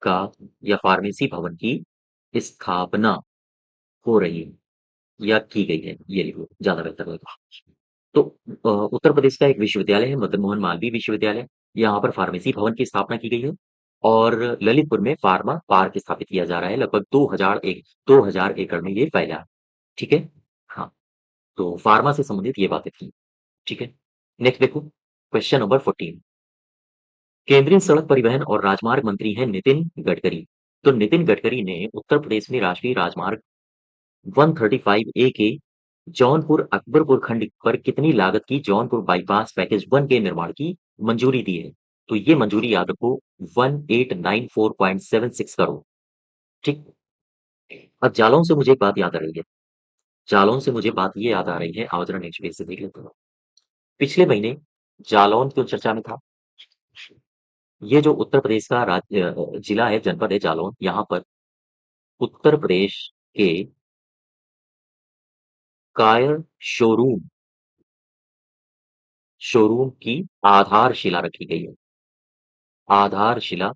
का, या फार्मेसी भवन की स्थापना हो रही है, या की गई है, ये लिखो, ज्यादा बेहतर होगा। तो उत्तर प्रदेश का एक विश्वविद्यालय है, मदन मोहन मालवीय विश्वविद्यालय। यहाँ पर फार्मेसी भवन की स्थापना की गई है, और ललितपुर में फार्मा पार्क स्थापित किया जा रहा है। लगभग 2000 एकड़ में ये फैला है, ठीक है? हाँ, तो फार्मा से संबंधित ये बातें थी, ठीक है? नेक्स्ट देखो, क्वेश्चन नंबर 14 केंद्रीय सड़क परिवहन और राजमार्ग मंत्री हैं नितिन गडकरी। तो नितिन गडकरी ने उत्तर प्रदेश में राष्ट्रीय राजमार्ग 135 ए के जौनपुर अकबरपुर खंड पर कितनी लागत की जौनपुर बाईपास पैकेज 1 के निर्माण की मंजूरी दी है? तो ये मंजूरी याद रखो, 1894.76 करोड़, ठीक? अब जालौन से मुझे एक बात याद आ रही है। जालौन से मुझे बात ये याद आ रही है, आओ जरा नेक्स्ट पेज से देख लेते हैं। पिछले महीने जालौन क्यों चर्चा में था? ये जो उत्तर प्रदेश का जिला है, जनपद है जालौन, यहाँ पर उत्तर प्रदेश के कायर शोरूम शोरूम की आधारशिला रखी गई है। आधारशिला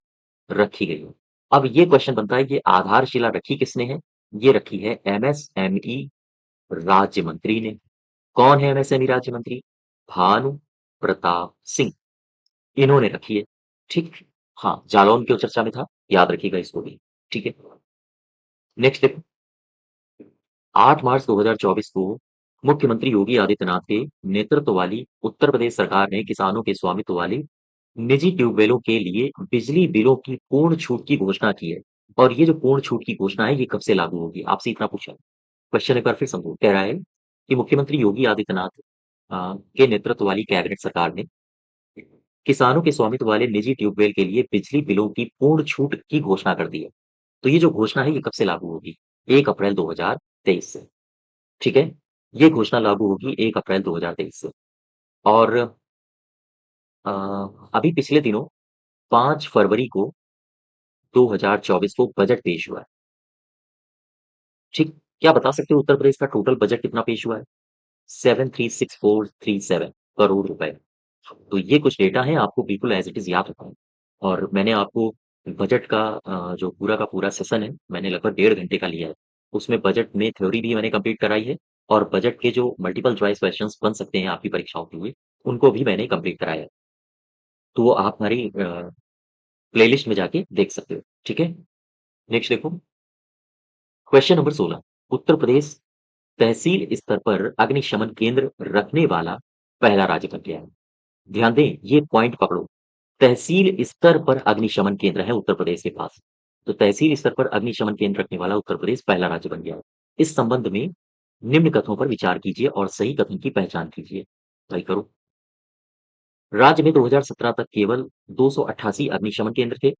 रखी गई है। अब ये क्वेश्चन बनता है, ये आधारशिला रखी किसने है? ये रखी है एमएसएमई राज्य मंत्री ने। कौन है एमएसएमई राज्य मंत्री? भानु प्रताप सिंह, इन्होंने रखी है। ठीक। हाँ, जालौन क्यों चर्चा में था, याद रखिएगा इसको भी। ठीक है। नेक्स्ट देखो, 8 मार्च 2024 को मुख्यमंत्री योगी आदित्यनाथ के नेतृत्व वाली उत्तर प्रदेश सरकार ने किसानों के स्वामित्व वाली निजी ट्यूबवेलों के लिए बिजली बिलों की पूर्ण छूट की घोषणा की है। और ये जो पूर्ण छूट की घोषणा है, ये कब से लागू होगी? आपसे इतना पूछा है। क्वेश्चन एक बार फिर समझो। कह रहा है कि मुख्यमंत्री योगी आदित्यनाथ के नेतृत्व वाली कैबिनेट सरकार ने किसानों के स्वामित्व वाले निजी ट्यूबवेल के लिए बिजली बिलों की पूर्ण छूट की घोषणा कर दी है। तो ये जो घोषणा है, ये कब से लागू होगी? 1 अप्रैल 2023 से। ठीक है? ये घोषणा लागू होगी 1 अप्रैल 2023 से। और अ, अभी पिछले दिनों 5 फरवरी को 2024 को बजट पेश हुआ है। ठीक? क्या बता सकते हो उत्तर प्रदेश का टोटल बजट कितना पेश हुआ है? 736437 करोड़ रुपए। तो ये कुछ डेटा है, आपको बिल्कुल एज़ इट इज़ याद रखना है। और मैंने आपको बजट का जो पूरा का पूरा सेशन है, मैंने लगभग 1.5 घंटे का लिया है। उसमें बजट में थ्योरी भी मैंने कंप्लीट कराई है, और बजट के जो मल्टीपल चॉइस क्वेश्चन्स बन सकते हैं आपकी परीक्षाओं के लिए, उनको भी मैंने कंप्लीट कराया है। तो वो आप हमारी प्लेलिस्ट में जाके देख सकते हो। ठीक है? नेक्स्ट देखो, क्वेश्चन नंबर 16, उत्तर प्रदेश तहसील स्तर पर अग्निशमन केंद्र रखने वाला पहला राज्य बन गया है। ध्यान दें, ये पॉइंट पकड़ो। तहसील स्तर पर अग्निशमन केंद्र है उत्तर प्रदेश के पास। तो तहसील स्तर पर अग्निशमन केंद्र रखने वाला उत्तर प्रदेश पहला राज्य बन गया है। इस संबंध में निम्न कथनों पर विचार कीजिए और सही कथन की पहचान कीजिए। तय करो। राज्य में 2017 तक केवल 288 अग्निशमन केंद्र थे,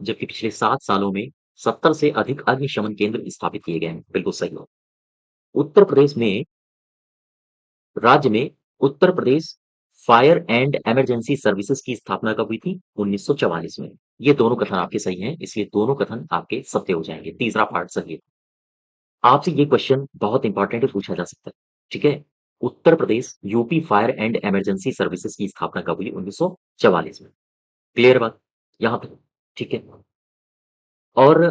जबकि पिछले 7 सालों में 70 से अधिक अग्निशमन केंद्र स्थापित किए गए हैं। बिल्कुल सही हो। उत्तर प्रदेश में राज्य में Uttar Pradesh fire and emergency services की स्थापना कब हुई थी? 1944 में। ये दोनों कथन आपके सही हैं, इसलिए दोनों कथन आपके सत्य हो जाएंगे। तीसरा पार्ट सही है। आपसे ये क्वेश्चन बहुत इंपॉर्टेंट है, पूछा जा सकता है। ठीक है? Uttar Pradesh UP fire and emergency services की स्थापना कब हुई? 1944 में। क्लियर बात यहाँ पे? ठीक है। और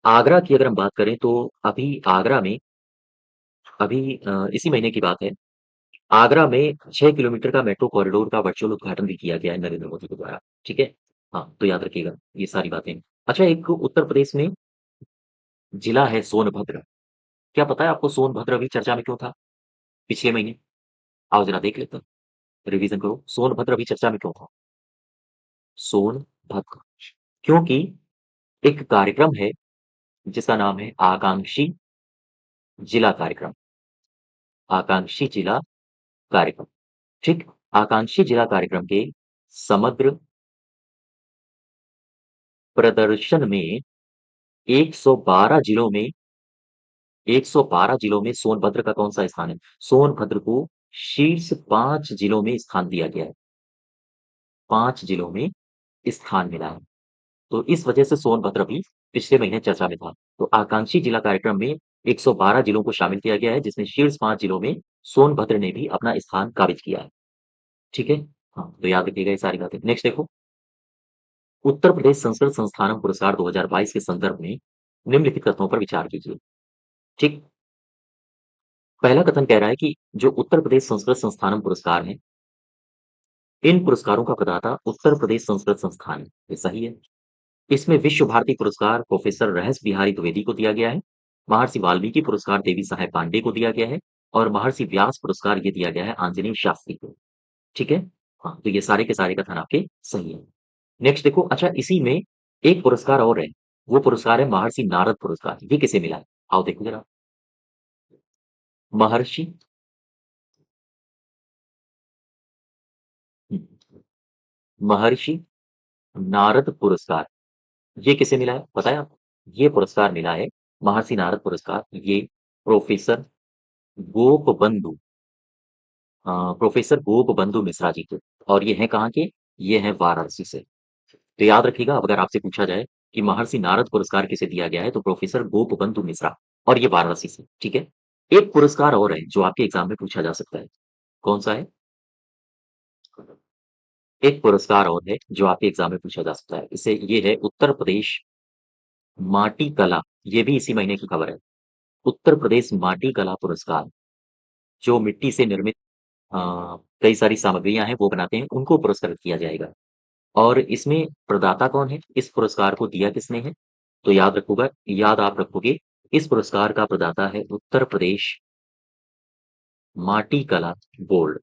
आगरा की अगर हम बात करें, तो अभी आगरा में अभी इसी महीने की बात है, आगरा में 6 किलोमीटर का मेट्रो कॉरिडोर का वर्चुअल उद्घाटन भी किया गया है नरेंद्र मोदी के द्वारा। ठीक है? हाँ, तो याद रखिएगा ये सारी बातें। अच्छा, एक उत्तर प्रदेश में जिला है सोनभद्र। क्या पता है आपको सोनभद्र अभी चर्चा में क्यों था पिछले महीने? आओ जरा देख लेते हैं, रिवीजन करो। सोनभद्र अभी चर्चा में क्यों था? सोनभद्र क्योंकि एक कार्यक्रम है जिसका नाम है आकांक्षी जिला कार्यक्रम। आकांक्षी जिला कार्यक्रम। ठीक? आकांक्षी जिला कार्यक्रम के समग्र प्रदर्शन में 112 जिलों में 112 जिलों में सोनभद्र का कौन-सा स्थान है? सोनभद्र को शीर्ष 5 जिलों में स्थान दिया गया है। 5 जिलों में स्थान मिला है। तो इस वजह से सोनभद्र भी पिछले महीने चर्चा में था। तो आकांक्षी जिला कार्यक्रम में 112 जिलों को शामिल किया गया है, जिसमें शीर्ष 5 जिलों में सोनभद्र ने भी अपना स्थान काबिज किया है। ठीक है? हाँ, तो याद रखिएगा ये सारी बातें। नेक्स्ट देखो, उत्तर प्रदेश संस्कृत संस्थानम पुरस्कार 2022 के संदर्भ में निम्नलिखित कथनों पर विचार कीजिए। ठीक? पहला कथन कह रहा है कि जो उत्तर प्रदेश संस्कृत संस्थानम पुरस्कार हैं, इन पुरस्कारों का प्रदाता उत्तर प्रदेश संस्कृत संस्थान है। ये सही है। इसमें विश्व भारती पुरस्कार प्रोफेसर रहस बिहारी द्विवेदी को दिया गया है। महर्षि वाल्मीकि पुरस्कार देवी साहेब पांडे को दिया गया है, और महर्षि व्यास पुरस्कार ये दिया गया है आंजनेय शास्त्री को। ठीक है? हाँ, तो ये सारे के सारे कथन आपके सही है। नेक्स्ट देखो, अच्छा इसी में एक पुरस्कार और है, वो पुरस्कार है महर्षि नारद पुरस्कार। ये किसे मिला है? आओ देखो जरा। महर्षि महर्षि नारद पुरस्कार, ये किसे मिला है पता है आपको? ये पुरस्कार मिला है, महर्षि नारद पुरस्कार, ये प्रोफेसर गोपबंधु प्रोफेसर गोपबंधु मिश्रा जी के। और ये हैं कहाँ के? ये हैं वाराणसी से। तो याद रखिएगा, अब अगर आपसे पूछा जाए कि महर्षि नारद पुरस्कार किसे दिया गया है, तो प्रोफेसर गोपबंधु मिश्रा, और ये वाराणसी से। ठीक है? एक पुरस्कार और है जो आपके एग्ज़ाम में पूछा जा सकता है। कौन-सा है? एक पुरस्कार और है जो आपके एग्ज़ाम में पूछा जा सकता है। इसे ये है उत्तर प्रदेश माटी कला, ये भी इसी महीने की खबर है। उत्तर प्रदेश माटी कला पुरस्कार, जो मिट्टी से निर्मित अ, कई सारी सामग्रियाँ हैं वो बनाते हैं, उनको पुरस्कृत किया जाएगा। और इसमें प्रदाता कौन है? इस पुरस्कार को दिया किसने है? तो याद आप रखोगे, इस पुरस्कार का प्रदाता है उत्तर प्रदेश माटी कला बोर्ड,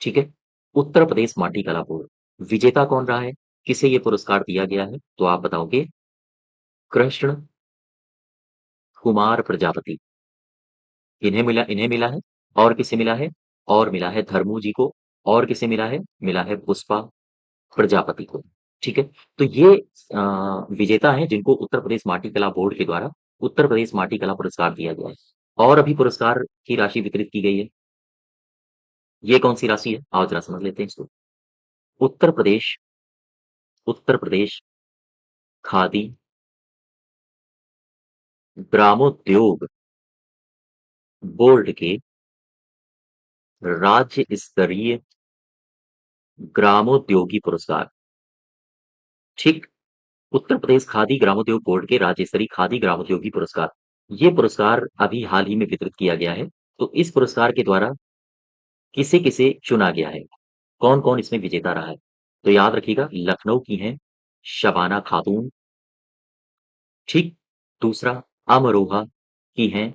ठीक है? उत्तर प्रदेश माटी कला बोर्ड। विजेता कौन रहा है? किसे ये पुरस्कार दिया गया है? तो आप बताओगे कृष्ण कुमार प्रजापति। इन्हें मिला है। और किसे मिला है? और मिला है धर्मू जी को। और किसे मिला है? मिला है पुष्पा प्रजापति को, ठीक है? तो ये विजेता हैं जिनको उत्तर प्रदेश माटी कला बोर्ड के द्वारा उत्तर प्रदेश माटी कला पुरस्कार दिया गया है। और अभी पुरस्कार की राशि वितरित की गई है। ये कौन-सी राशि है? आओ ज़रा समझ लेते हैं इसको। उत्तर प्रदेश उत्तर प्रदेश खादी ग्रामोद्योग बोर्ड के राज्य स्तरीय ग्रामोद्योगी पुरस्कार, ठीक? उत्तर प्रदेश खादी ग्रामोद्योग बोर्ड के राज्य स्तरीय खादी ग्रामोद्योगी पुरस्कार। ये पुरस्कार अभी हाल ही में वितरित किया गया है। तो इस पुरस्कार के द्वारा किसे-किसे चुना गया है? कौन-कौन इसमें विजेता रहा है? तो याद रखिएगा लखनऊ की हैं शबाना खातून, ठीक? दूसरा अमरोहा की हैं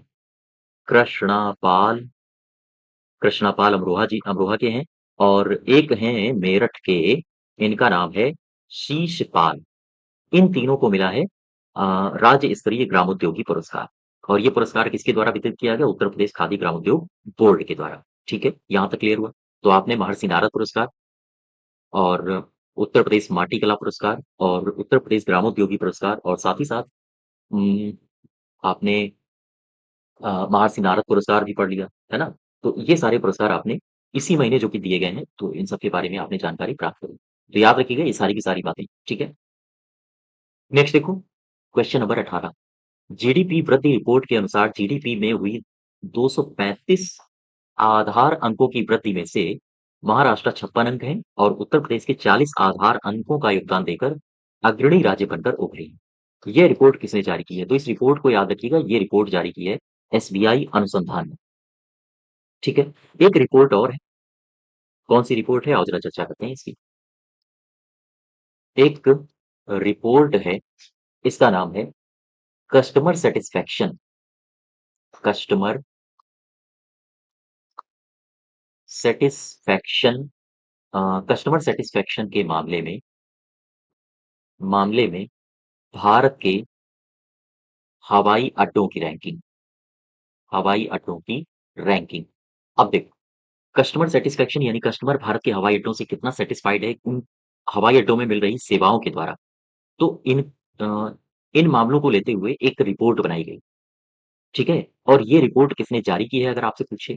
कृष्णा पाल, कृष्णा पाल अमरोहा के हैं। और एक हैं मेरठ के, इनका नाम है शीश पाल। इन तीनों को मिला है राज्य स्तरीय ग्रामोद्योगी पुरस्कार। और ये पुरस्कार किसके द्वारा वितरित किया गया? उत्तर प्रदेश खादी ग्रामोद्योग बोर्ड के द्वारा, ठीक है? यहाँ तक क्लियर हुआ? तो आपने महर्षि नारद पुरस्कार और उत्तर प्रदेश माटी कला पुरस्कार और उत्तर प्रदेश ग्रामोद्योगी पुरस्कार और साथ ही साथ उम, आपने महर्षि नारद पुरस्कार भी पढ़ लिया, है ना? तो ये सारे पुरस्कार आपने इसी महीने जो कि दिए गए हैं, तो इन सब के बारे में आपने जानकारी प्राप्त करी। तो याद रखिएगा ये सारी की सारी बातें, ठीक है? नेक्स्ट देखो, क्वेश्चन नंबर 18। जीडीपी वृद्धि रिपोर्ट के अनुसार जीडीपी में हुई 235 आधार अंकों की वृद्धि में से महाराष्ट्र 56 अंक हैं और उत्तर प्रदेश के 40 आधार अंकों का योगदान देकर अग्रणी राज्य बनकर उभरे। यह रिपोर्ट किसने जारी की है? तो इस रिपोर्ट को याद रखिएगा, ये रिपोर्ट जारी की है एसबीआई अनुसंधान ने, ठीक है? एक रिपोर्ट और है, कौन-सी रिपोर्ट है? आओ जरा चर्चा करते हैं इसकी। एक रिपोर्ट है, इसका नाम है customer satisfaction customer satisfaction customer satisfaction के मामले में भारत के हवाई अड्डों की रैंकिंग हवाई अड्डों की रैंकिंग। अब देखो, कस्टमर सैटिस्फैक्शन यानी कस्टमर भारत के हवाई अड्डों से कितना सैटिस्फाइड है उन हवाई अड्डों में मिल रही सेवाओं के द्वारा। तो अ, इन मामलों को लेते हुए एक रिपोर्ट बनाई गई, ठीक है? और ये रिपोर्ट किसने जारी की है अगर आपसे पूछे?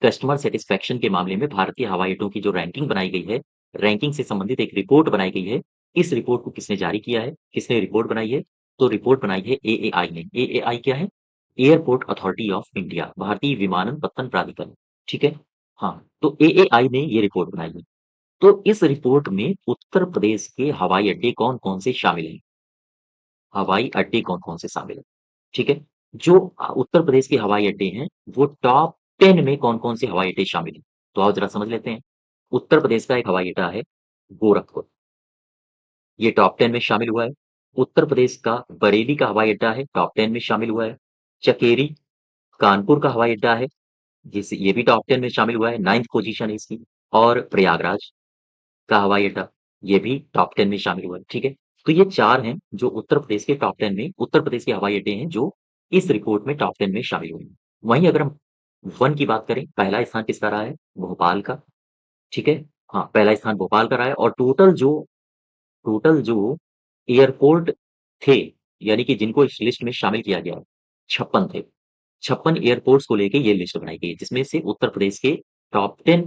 कस्टमर सैटिस्फैक्शन के मामले में भारतीय हवाई अड्डों की जो रैंकिंग बनाई गई है, रैंकिंग से संबंधित एक रिपोर्ट बनाई गई है। इस रिपोर्ट को किसने जारी किया है? किसने रिपोर्ट बनाई है? तो रिपोर्ट बनाई है एएआई ने। एएआई क्या है? एयरपोर्ट अथॉरिटी ऑफ इंडिया, भारतीय विमानन प्राधिकरण, ठीक है? हाँ, तो एएआई ने ये रिपोर्ट बनाई है। तो इस रिपोर्ट में उत्तर प्रदेश के हवाई अड्डे कौन-कौन से शामिल हैं? हवाई अड्डे कौन-कौन से शामिल हैं? ठीक है? जो उत्तर प्रदेश के हवाई अड्डे हैं, वो टॉप 10 में कौन-कौन से हवाई अड्डे शामिल हैं? तो आओ ज़रा समझ लेते हैं। उत्तर प्रदेश का एक हवाई अड्डा है गोरखपुर, ये टॉप 10 में शामिल हुआ है। उत्तर प्रदेश का बरेली का हवाई अड्डा है, टॉप 10 में शामिल हुआ है। चकेरी, कानपुर का हवाई अड्डा है, ये भी टॉप 10 में शामिल हुआ है, 9th पोज़ीशन है इसकी। और प्रयागराज का हवाई अड्डा, ये भी टॉप 10 में शामिल हुआ है, ठीक है? तो ये 4 हैं जो उत्तर प्रदेश के टॉप 10 में उत्तर प्रदेश के हवाई अड्डे हैं जो इस रिपोर्ट में टॉप 10 में शामिल हुए हैं। वहीं अगर हम 1 की बात करें, पहला स्थान किसका रहा है? भोपाल का, ठीक है? हाँ, पहला स्थान भोपाल का रहा है और टोटल जो एयरपोर्ट थे, यानी कि जिनको इस लिस्ट में शामिल किया गया है, 56 थे। 56 एयरपोर्ट्स को लेके ये लिस्ट बनाई गई है, जिसमें से उत्तर प्रदेश के टॉप 10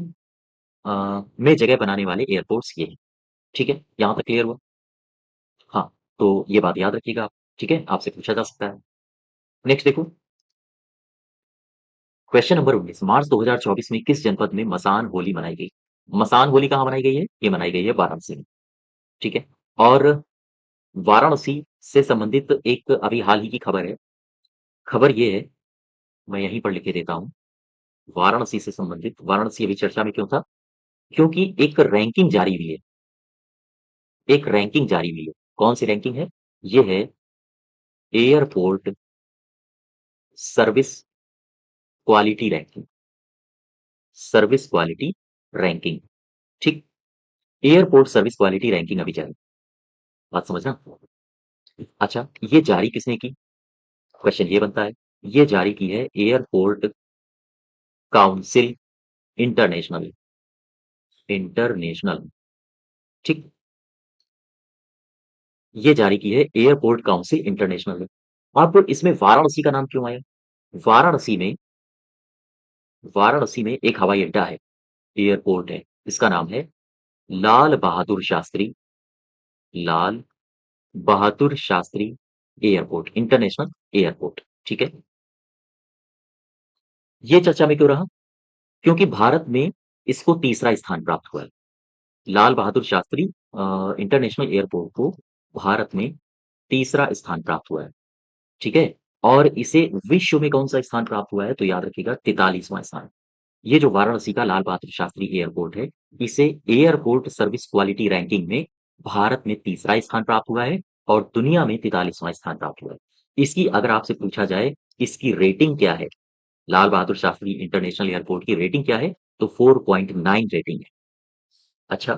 में जगह बनाने वाले एयरपोर्ट्स ये हैं, ठीक है? यहाँ तक क्लियर हुआ? हाँ, तो ये बात याद रखिएगा आप, ठीक है? आपसे पूछा जा सकता है। नेक्स्ट देखो, क्वेश्चन नंबर 19, मार्च 2024 में किस जनपद में मसान होली मनाई गई? मसान होली कहाँ मनाई गई है? ये मनाई गई है वाराणसी में, ठीक है? और वाराणसी से संबंधित एक अभी हाल ही की खबर है। खबर ये है, मैं यहीं पर लिखे देता हूँ। वाराणसी से संबंधित, वाराणसी अभी चर्चा में क्यों था? क्योंकि एक रैंकिंग जारी हुई है, एक रैंकिंग जारी हुई है। कौन सी रैंकिंग है? ये है airport service quality ranking, service quality ranking, ठीक? एयरपोर्ट सर्विस क्वालिटी रैंकिंग अभी जारी, बात समझना? अच्छा, ये जारी किसने की? क्वेश्चन ये बनता है, ये जारी की है एयरपोर्ट काउंसिल इंटरनेशनल, इंटरनेशनल, ठीक? ये जारी की है एयरपोर्ट काउंसिल इंटरनेशनल ने। अब इसमें वाराणसी का नाम क्यों आया? वाराणसी में, वाराणसी में एक हवाई अड्डा है, एयरपोर्ट है, इसका नाम है Lal Bahadur Shastri, Lal Bahadur Shastri airport, international airport, ठीक है? ये चर्चा में क्यों रहा? क्योंकि भारत में इसको तीसरा स्थान प्राप्त हुआ है। लाल बहादुर शास्त्री इंटरनेशनल एयरपोर्ट को भारत में तीसरा स्थान प्राप्त हुआ है, ठीक है? और इसे विश्व में कौन-सा स्थान प्राप्त हुआ है? तो याद रखिएगा 43वां स्थान। ये जो वाराणसी का लाल बहादुर शास्त्री एयरपोर्ट है, इसे एयरपोर्ट सर्विस क्वालिटी रैंकिंग में भारत में तीसरा स्थान प्राप्त हुआ है और दुनिया में 43वां स्थान प्राप्त हुआ है। इसकी अगर आपसे पूछा जाए, इसकी रेटिंग क्या है? लाल बहादुर शास्त्री इंटरनेशनल एयरपोर्ट की रेटिंग क्या है? तो 4.9 रेटिंग है। अच्छा,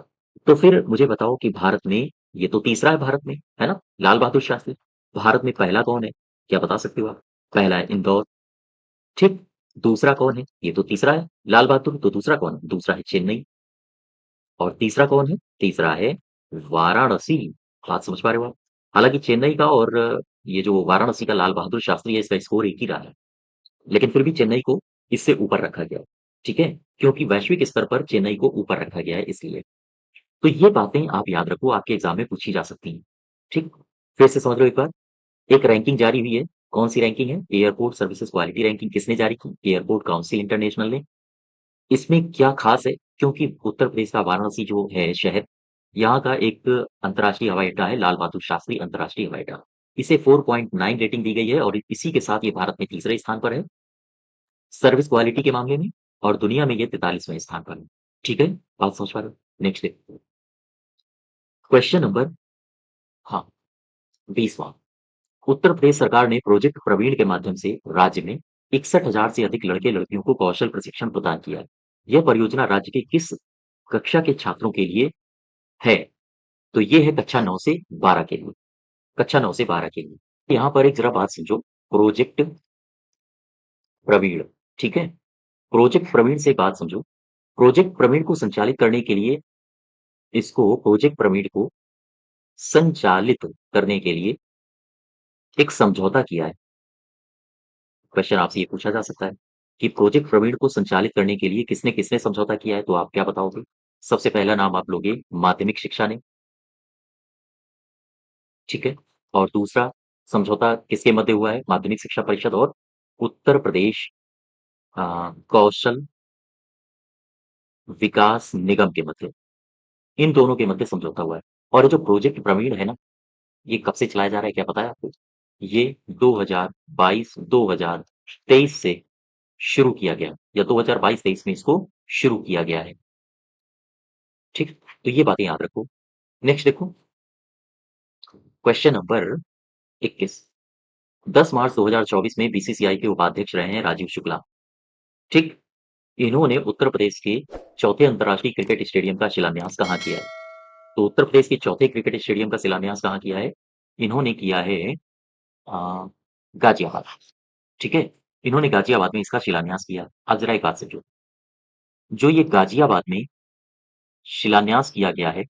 तो फिर मुझे बताओ कि भारत में ये तो तीसरा है भारत में, है ना? लाल बहादुर शास्त्री। भारत में पहला कौन है? क्या बता सकते हो आप? पहला है इंदौर, ठीक? दूसरा कौन है? ये तो तीसरा है, लाल बहादुर, तो दूसरा कौन है? दूसरा है चेन्नई और तीसरा कौन है? तीसरा है वाराणसी। बात समझ पा रहे हो आप? हालाँकि चेन्नई का और ये जो वाराणसी का लाल बहादुर शास्त्री है, इसका स्कोर एक ही रहा है। लेकिन फिर भी चेन्नई को इससे ऊपर रखा गया है, ठीक है? क्योंकि वैश्विक स्तर पर चेन्नई को ऊपर रखा गया है इसलिए। तो ये बातें आप याद रखो, आपके एग्ज़ाम में पूछी जा सकती हैं, ठीक? फिर से समझ लो एक बार, एक रैंकिंग जारी हुई है, कौन-सी रैंकिंग है? एयरपोर्ट सर्विसेज़ क्वालिटी रैंकिंग किसने जारी की? एयरपोर्ट काउंसिल इंटरनेशनल ने। इसमें क्या ख़ास है? क्योंकि उत्तर प्रदेश का वाराणसी जो है शहर, यहाँ का एक अंतर्राष्ट्रीय हवाई अड्डा है, लाल बहादुर शास्त्री अंतर्राष्ट्रीय हवाई अड्डा। इसे 4.9 रेटिंग दी गई है और इसी के साथ ये भारत में तीसरे स्थान पर है, सर्विस क्वालिटी के मामले में और दुनिया में ये 43वें स्थान पर है। ठीक है? बात समझ पा रहे हो? नेक्स्ट देखते क्वेश्चन नंबर हाँ, 20वां उत्तर प्रदेश सरकार ने प्रोजेक्ट प्रवीण के माध्यम से राज्य में 61,000 से अधिक लड़के-लड़कियों को कौशल प्रशिक्षण प्रदान किया है। यह परियोजना राज्य के किस कक्षा के छात्रों के लिए है? तो ये है कक्षा 9 से 12 के लिए, कक्षा 9 से 12 के लिए। यहाँ पर एक ज़रा बात समझो, प्रोजेक्ट प्रवीण, ठीक है? प्रोजेक्ट प्रवीण से एक बात समझो, प्रोजेक्ट प्रवीण को संचालित करने के लिए इसको प्रोजेक्ट प्रवीण को संचालित करने के लिए एक समझौता किया है। क्वेश्चन आपसे ये पूछा जा सकता है कि प्रोजेक्ट प्रवीण को संचालित करने के लिए किसने-किसने समझौता किया है? तो आप क्या बताओगे? सबसे पहला नाम आप लोगे माध्यमिक शिक्षा ने, ठीक है? और दूसरा समझौता किसके मध्य हुआ है? माध्यमिक शिक्षा परिषद और उत्तर प्रदेश कौशल विकास निगम के मध्य, इन दोनों के मध्य समझौता हुआ है। और ये जो प्रोजेक्ट प्रवीण है ना, ये कब से चलाया जा रहा है क्या पता है आपको? ये 2022, 2023 से शुरू किया गया या 2022-23 में इसको शुरू किया गया है, ठीक? तो ये बातें याद रखो। नेक्स्ट देखो, क्वेश्चन नंबर 21 10 मार्च 2024 में बीसीसीआई के उपाध्यक्ष रहे हैं राजीव शुक्ला, ठीक? इन्होंने उत्तर प्रदेश के चौथे अंतर्राष्ट्रीय क्रिकेट स्टेडियम का शिलान्यास कहाँ किया है? तो उत्तर प्रदेश के चौथे क्रिकेट स्टेडियम का शिलान्यास कहाँ किया है? इन्होंने किया है अ, गाजियाबाद, ठीक है? इन्होंने गाजियाबाद में इसका शिलान्यास किया। अब ज़रा एक बात समझो, जो ये गाजियाबाद में शिलान्यास किया गया है,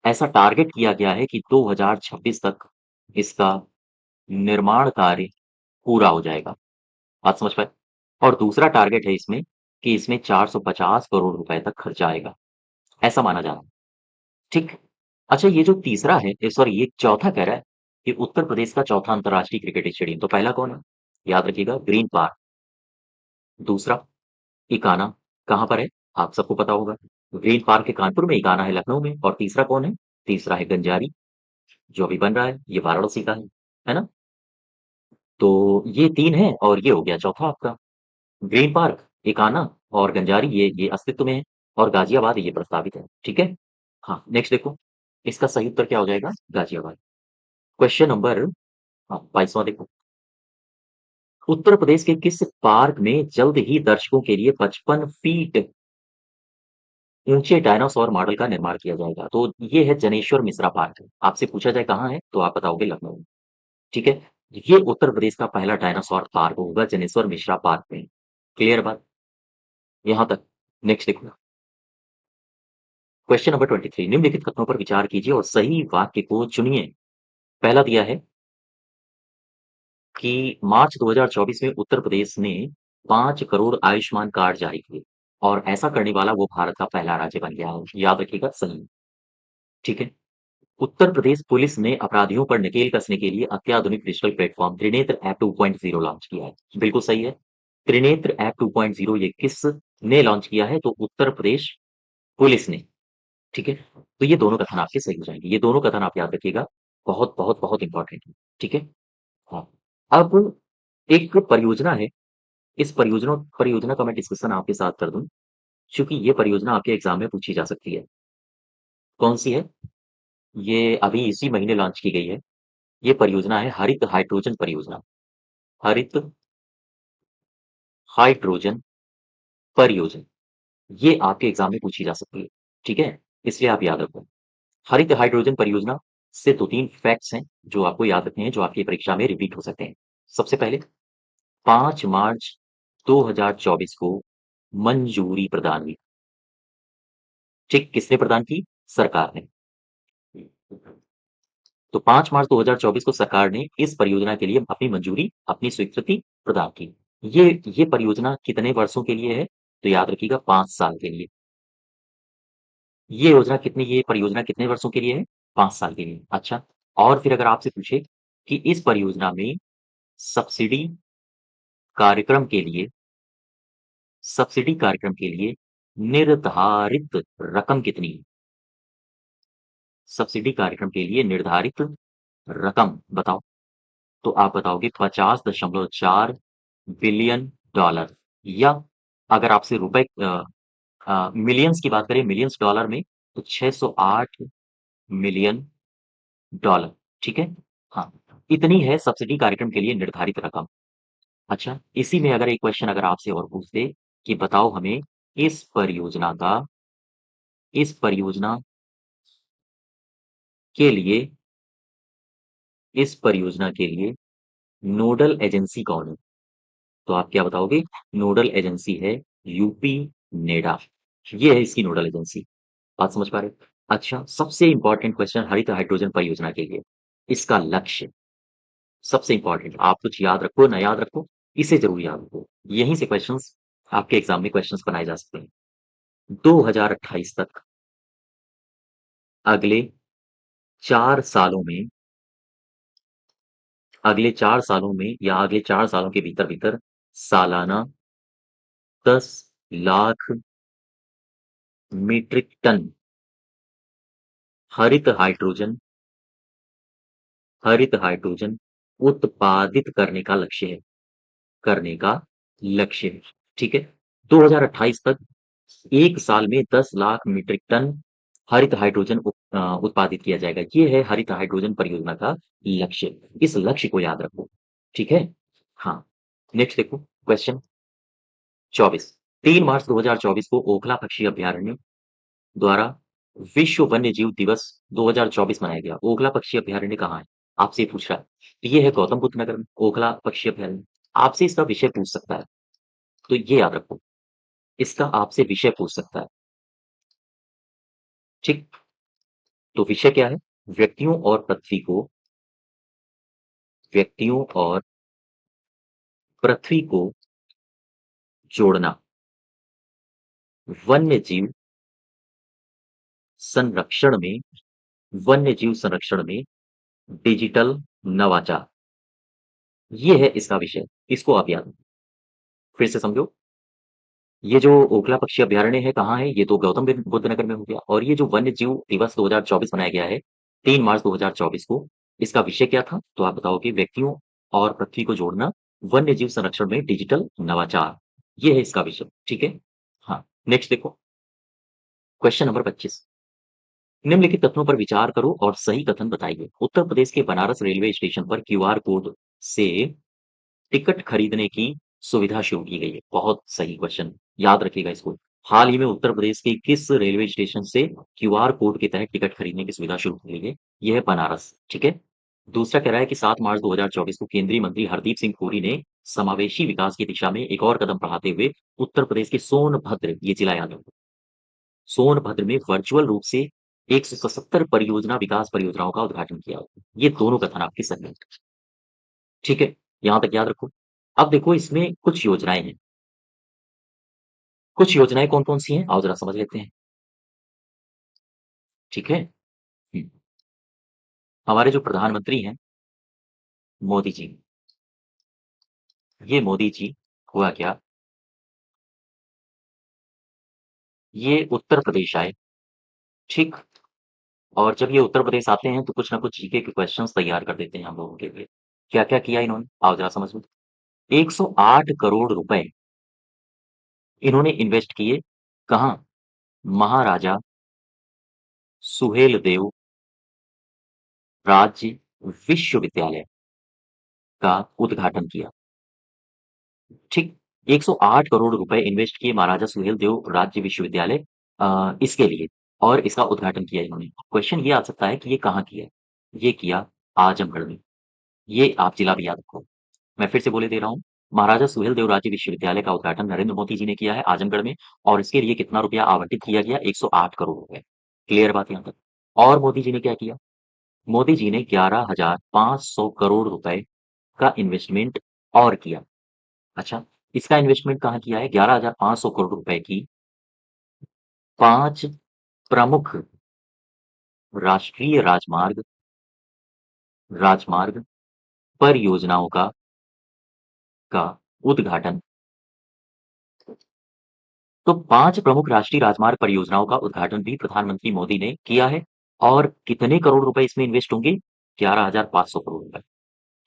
ऐसा टारगेट किया गया है कि 2026 तक इसका निर्माण कार्य पूरा हो जाएगा। बात समझ पाए? और दूसरा टारगेट है इसमें कि इसमें 450 करोड़ रुपए तक खर्चा आएगा, ऐसा माना जा रहा है, ठीक? अच्छा ये जो तीसरा है सॉरी ये चौथा कह रहा है कि उत्तर प्रदेश का चौथा अंतर्राष्ट्रीय क्रिकेट स्टेडियम, तो पहला कौन है? याद रखिएगा ग्रीन पार्क। दूसरा इकाना कहाँ पर है? आप सबको पता होगा। ग्रीन पार्क है कानपुर में, इकाना है लखनऊ में। और तीसरा कौन है? तीसरा है गंजारी, जो अभी बन रहा है, ये वाराणसी का है ना? तो ये 3 हैं और ये हो गया चौथा आपका। ग्रीन पार्क, इकाना और गंजारी ये अस्तित्व में है और गाज़ियाबाद ये प्रस्तावित है, ठीक है? हाँ, नेक्स्ट देखो, इसका सही उत्तर क्या हो जाएगा? गाज़ियाबाद। क्वेश्चन नंबर 22वां देखो, उत्तर प्रदेश के किस पार्क में जल्द ही दर्शकों के लिए 55 फीट ऊंचे डायनासोर मॉडल का निर्माण किया जाएगा? तो ये है जनेश्वर मिश्रा पार्क। आपसे पूछा जाए कहाँ है, तो आप बताओगे लखनऊ में, ठीक है? ये उत्तर प्रदेश का पहला डायनासोर पार्क होगा जनेश्वर मिश्रा पार्क में। क्लियर बात यहाँ तक? नेक्स्ट देखो, क्वेश्चन नंबर 23, निम्नलिखित कथनों पर विचार कीजिए और सही वाक्य को चुनिए। पहला दिया है कि मार्च 2024 में उत्तर प्रदेश ने 5 करोड़ आयुष्मान कार्ड जारी किए और ऐसा करने वाला वो भारत का पहला राज्य बन गया है। याद रखिएगा, सही, ठीक है? उत्तर प्रदेश पुलिस ने अपराधियों पर नकेल कसने के लिए अत्याधुनिक digital platform Trinetra app 2.0 launch किया है। बिल्कुल सही है। त्रिनेत्र ऐप 2.0 ये किसने लॉन्च किया है? तो उत्तर प्रदेश पुलिस ने, ठीक है? तो ये दोनों कथन आपके सही हो जाएंगे। ये दोनों कथन आप याद रखिएगा, बहुत बहुत बहुत इंपॉर्टेंट है, ठीक है? हाँ, अब एक परियोजना है, इस परियोजना परियोजना का मैं डिस्कशन आपके साथ कर दूं, क्योंकि ये परियोजना आपके एग्जाम में पूछी जा सकती है। कौन सी है? ये अभी इसी महीने लॉन्च की गई है। ये परियोजना है हरित हाइड्रोजन परियोजना। हरित हाइड्रोजन परियोजना, ये आपके एग्जाम में पूछी जा सकती है, ठीक है? इसलिए आप याद रखो। हरित हाइड्रोजन परियोजना से 2-3 फैक्ट्स हैं जो आपको याद रखने हैं, जो आपकी परीक्षा में रिपीट हो सकते हैं। सबसे पहले 5 मार्च 2024 को मंजूरी प्रदान हुई। ठीक, किसने प्रदान की? सरकार ने। तो 5 मार्च 2024 को सरकार ने इस परियोजना के लिए अपनी मंजूरी, अपनी स्वीकृति प्रदान की। ये परियोजना कितने वर्षों के लिए है? तो याद रखिएगा 5 साल के लिए। ये परियोजना कितने वर्षों के लिए है? 5 साल के लिए। अच्छा, और फिर अगर आपसे पूछे कि इस परियोजना में सब्सिडी कार्यक्रम के लिए सब्सिडी कार्यक्रम के लिए निर्धारित रकम कितनी है? सब्सिडी कार्यक्रम के लिए निर्धारित रकम बताओ। तो आप बताओगे 50.4 बिलियन डॉलर, या अगर आपसे मिलियंस की बात करें, मिलियंस डॉलर में, तो 608 मिलियन डॉलर, ठीक है? हाँ, इतनी है सब्सिडी कार्यक्रम के लिए निर्धारित रकम। अच्छा, इसी में अगर एक क्वेश्चन अगर आपसे और पूछ दे कि बताओ हमें इस परियोजना का इस परियोजना के लिए इस परियोजना के लिए नोडल एजेंसी कौन है? तो आप क्या बताओगे? नोडल एजेंसी है यूपी नेडा, ये है इसकी नोडल एजेंसी। बात समझ पा रहे हो? अच्छा, सबसे इंपॉर्टेंट क्वेश्चन हरित हाइड्रोजन परियोजना के लिए, इसका लक्ष्य सबसे इंपॉर्टेंट, आप कुछ याद रखो ना याद रखो, इसे जरूर याद रखो। यहीं से क्वेश्चंस आपके एग्जाम में क्वेश्चंस बनाए जा सकते हैं। 2028 तक, अगले 4 सालों में अगले 4 सालों के भीतर-भीतर सालाना 10 लाख मीट्रिक टन हरित हाइड्रोजन हरित हाइड्रोजन उत्पादित करने का लक्ष्य है, ठीक है? 2028 तक 1 साल में 10 लाख मीट्रिक टन हरित हाइड्रोजन उत्पादित किया जाएगा। ये है हरित हाइड्रोजन परियोजना का लक्ष्य। इस लक्ष्य को याद रखो, ठीक है? हाँ, नेक्स्ट देखो, क्वेश्चन 24, 3 मार्च 2024 को ओखला पक्षी अभयारण्य द्वारा विश्व वन्य जीव दिवस 2024 मनाया गया। ओखला पक्षी अभयारण्य कहाँ है? आपसे ये पूछ रहा है। तो ये है गौतम बुद्ध नगर में ओखला पक्षी अभयारण्य। आपसे इसका विषय पूछ सकता है, तो ये याद रखो, इसका आपसे विषय पूछ सकता है, ठीक? तो विषय क्या है? व्यक्तियों और पृथ्वी को व्यक्तियों और पृथ्वी को जोड़ना, वन्य जीव संरक्षण में वन्य जीव संरक्षण में डिजिटल नवाचार। ये है इसका विषय, इसको आप याद रखिए। फिर से समझो, ये जो ओखला पक्षी अभयारण्य है कहाँ है? ये तो गौतम बुद्ध नगर में हो गया। और ये जो वन्य जीव दिवस 2024 मनाया गया है 3 मार्च 2024 को, इसका विषय क्या था? तो आप बताओगे व्यक्तियों और पृथ्वी को जोड़ना, वन्य जीव संरक्षण में डिजिटल नवाचार। ये है इसका विषय, ठीक है? हाँ, नेक्स्ट देखो, क्वेश्चन नंबर 25। निम्नलिखित कथनों पर विचार करो और सही कथन बताइए। उत्तर प्रदेश के बनारस रेलवे स्टेशन पर क्यूआर कोड से टिकट खरीदने की सुविधा शुरू की गई है। बहुत सही क्वेश्चन, याद रखिएगा इसको। हाल ही में उत्तर प्रदेश के किस रेलवे स्टेशन से क्यूआर कोड के तहत टिकट खरीदने की सुविधा शुरू की गई है? यह है बनारस, ठीक है। दूसरा कह रहा है कि 7 मार्च 2024 को केंद्रीय मंत्री हरदीप सिंह पुरी ने समावेशी विकास की दिशा में एक और कदम बढ़ाते हुए उत्तर प्रदेश के सोनभद्र, ये जिला याद रखो, सोनभद्र में वर्चुअल रूप से 177 परियोजना विकास परियोजनाओं का उद्घाटन किया। ये दोनों कथन आपके सही हैं, ठीक है। यहां तक याद रखो। अब देखो इसमें कुछ योजनाएं हैं। कुछ योजनाएँ कौन-कौन सी हैं? आओ ज़रा समझ लेते हैं, ठीक है? हुँ, हमारे जो प्रधानमंत्री हैं, मोदी जी, ये मोदी जी हुआ क्या, ये उत्तर प्रदेश आए, ठीक? और जब ये उत्तर प्रदेश आते हैं, तो कुछ ना कुछ जीके के क्वेश्चन्स तैयार कर देते हैं हम लोगों के लिए। क्या-क्या किया इन्होंने? आओ ज़रा समझ लो। 108 करोड़ रुपए इन्होंने इन्वेस्ट किए, कहाँ? महाराजा सुहेलदेव राज्य विश्वविद्यालय का उद्घाटन किया। ठीक, 108 करोड़ रुपए इन्वेस्ट किए महाराजा सुहेलदेव राज्य विश्वविद्यालय इसके लिए, और इसका उद्घाटन किया इन्होंने। क्वेश्चन ये आ सकता है कि ये कहाँ किया है? ये किया आजमगढ़ में। ये आप जिला भी याद रखो। मैं फिर से बोले दे रहा हूँ, महाराजा सुहेलदेव राज्य विश्वविद्यालय का उद्घाटन नरेंद्र मोदी जी ने किया है आजमगढ़ में, और इसके लिए कितना रुपया आवंटित किया गया? 108 करोड़ रुपए। क्लियर बात यहाँ तक? और मोदी जी ने क्या किया? मोदी जी ने 11,500 करोड़ रुपए का इन्वेस्टमेंट और किया। अच्छा, इसका इन्वेस्टमेंट कहाँ किया है? 11,500 करोड़ रुपए की 5 प्रमुख राष्ट्रीय राजमार्ग परियोजनाओं का उद्घाटन। तो 5 प्रमुख राष्ट्रीय राजमार्ग परियोजनाओं का उद्घाटन भी प्रधानमंत्री मोदी ने किया है, और कितने करोड़ रुपए इसमें इन्वेस्ट होंगे? 11,500 करोड़ रुपए,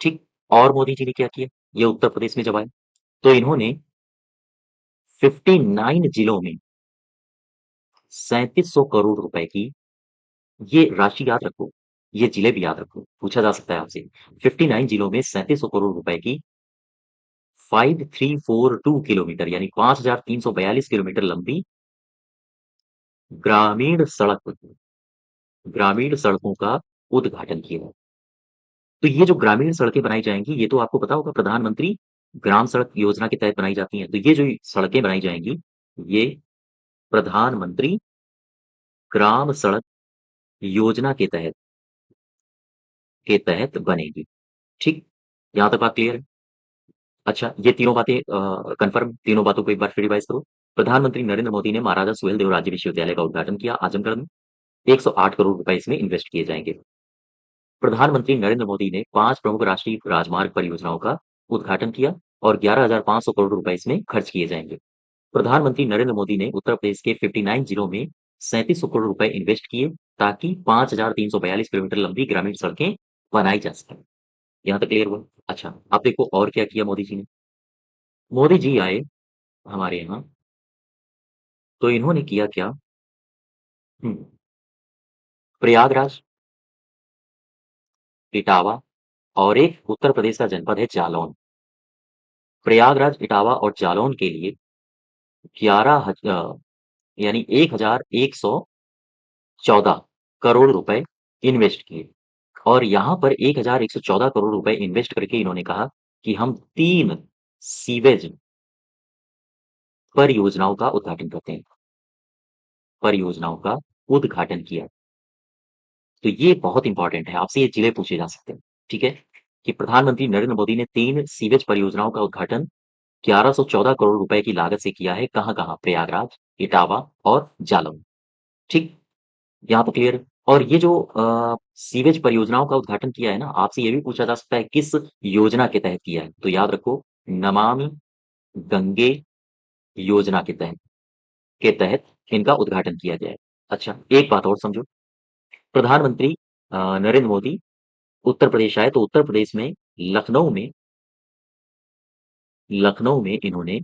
ठीक। और मोदी जी ने क्या किया? ये उत्तर प्रदेश में जब आए, तो इन्होंने 59 जिलों में 3700 करोड़ रुपए की, ये राशि याद रखो, ये जिले भी याद रखो, पूछा जा सकता है आपसे। 59 जिलों में 3700 करोड़ रुपए की 5342 किलोमीटर यानी 5342 किलोमीटर लंबी ग्रामीण सड़क ग्रामीण सड़कों का उद्घाटन किया। तो ये जो ग्रामीण सड़कें बनाई जाएँगी, ये तो आपको पता होगा प्रधानमंत्री ग्राम सड़क योजना के तहत बनाई जाती हैं। तो ये जो सड़कें बनाई जाएँगी, ये प्रधानमंत्री ग्राम सड़क योजना के तहत बनेगी। ठीक? यहाँ तक बात क्लियर है? अच्छा, ये तीनों बातें कन्फर्म, तीनों बातों को एक बार फिर रिवाइज़ करो। प्रधानमंत्री नरेंद्र मोदी ने महाराजा सुहेलदेव राज्य विश्वविद्यालय का उद्घाटन किया आजमगढ़ में, 108 करोड़ रुपए इसमें इन्वेस्ट किए जाएँगे। प्रधानमंत्री नरेंद्र मोदी ने 5 प्रमुख राष्ट्रीय राजमार्ग परियोजनाओं का उद्घाटन किया, और 11,500 करोड़ रुपए इसमें खर्च किए जाएँगे। प्रधानमंत्री नरेंद्र मोदी ने उत्तर प्रदेश के 59 जिलों में 3700 करोड़ रुपए इन्वेस्ट किए, ताकि 5,342 किलोमीटर लंबी ग्रामीण सड़कें बनाई जा सकें। यहाँ तक क्लियर हुआ? अच्छा, अब देखो और क्या किया मोदी जी ने। मोदी जी आए हमारे यहाँ, तो इन्होंने किया क्या? हुँ, प्रयागराज, इटावा, और एक उत्तर प्रदेश का जनपद है जालौन। प्रयागराज, इटावा और जालौन के लिए 11 यानी 1,114 करोड़ रुपए इन्वेस्ट किए, और यहाँ पर 1,114 करोड़ रुपए इन्वेस्ट करके इन्होंने कहा कि हम 3 सीवेज परियोजनाओं का उद्घाटन करते हैं। परियोजनाओं का उद्घाटन किया। तो ये बहुत इंपॉर्टेंट है, आपसे ये जिले पूछे जा सकते हैं, ठीक है? कि प्रधानमंत्री नरेंद्र मोदी ने 3 सीवेज परियोजनाओं का उद्घाटन 1114 करोड़ रुपए की लागत से किया है। कहाँ-कहाँ? प्रयागराज, इटावा और जालौन, ठीक? यहाँ तो क्लियर है? और ये जो सीवेज परियोजनाओं का उद्घाटन किया है ना, आपसे ये भी पूछा जा सकता है किस योजना के तहत किया है? तो याद रखो नमामि गंगे योजना के तहत इनका उद्घाटन किया गया है। अच्छा, एक बात और समझो, प्रधानमंत्री नरेंद्र मोदी उत्तर प्रदेश आए तो उत्तर प्रदेश में लखनऊ में लखनऊ में इन्होंने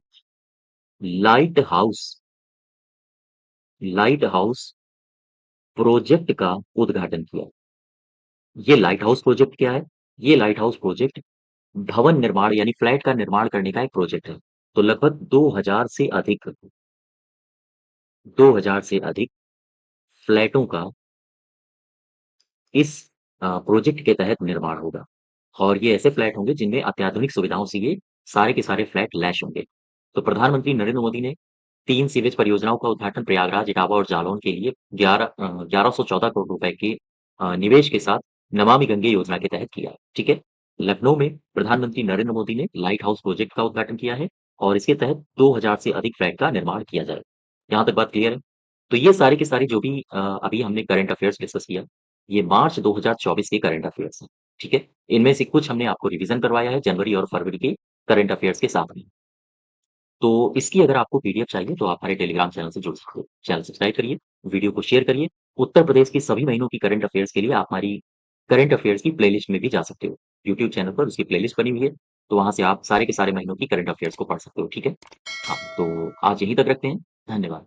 light house light house project का उद्घाटन किया। ये लाइट हाउस प्रोजेक्ट क्या है? ये लाइट हाउस प्रोजेक्ट भवन निर्माण यानी फ्लैट का निर्माण करने का एक प्रोजेक्ट है। तो लगभग 2000 से अधिक फ्लैटों का इस प्रोजेक्ट के तहत निर्माण होगा। और ये ऐसे फ्लैट होंगे जिनमें अत्याधुनिक सुविधाओं से ये सारे के सारे फ्लैट लैस होंगे। तो प्रधानमंत्री नरेंद्र मोदी ने 3 सीवेज परियोजनाओं का उद्घाटन प्रयागराज, इटावा और जालौन के लिए 1114 करोड़ रुपए के निवेश के साथ नमामि गंगे योजना के तहत किया है, ठीक है? लखनऊ में प्रधानमंत्री नरेंद्र मोदी ने लाइट हाउस प्रोजेक्ट का उद्घाटन किया है और इसके तहत 2000 से अधिक फ्लैट का निर्माण किया जाएगा। यहाँ तक बात क्लियर है? तो ये सारी की सारी जो भी अभी हमने करंट अफेयर्स डिस्कस किया, ये मार्च 2024 के करंट अफेयर्स हैं, ठीक है? इनमें से कुछ हमने आपको रिवीजन करवाया है जनवरी और फरवरी के करंट अफेयर्स के साथ में। तो इसकी अगर आपको पीडीएफ चाहिए तो आप हमारे टेलीग्राम चैनल से जुड़ सकते हो। चैनल सब्सक्राइब करिए, वीडियो को शेयर करिए। उत्तर प्रदेश के सभी महीनों की करंट अफेयर्स के लिए आप हमारी करंट अफेयर्स की प्लेलिस्ट में भी जा सकते हो। यूट्यूब चैनल पर उसकी प्लेलिस्ट बनी हुई है, तो वहाँ से आप सारे के सारे महीनों की करंट अफेयर्स को पढ़ सकते हो, ठीक है? हाँ, तो आज यहीं तक रखते हैं। धन्यवाद।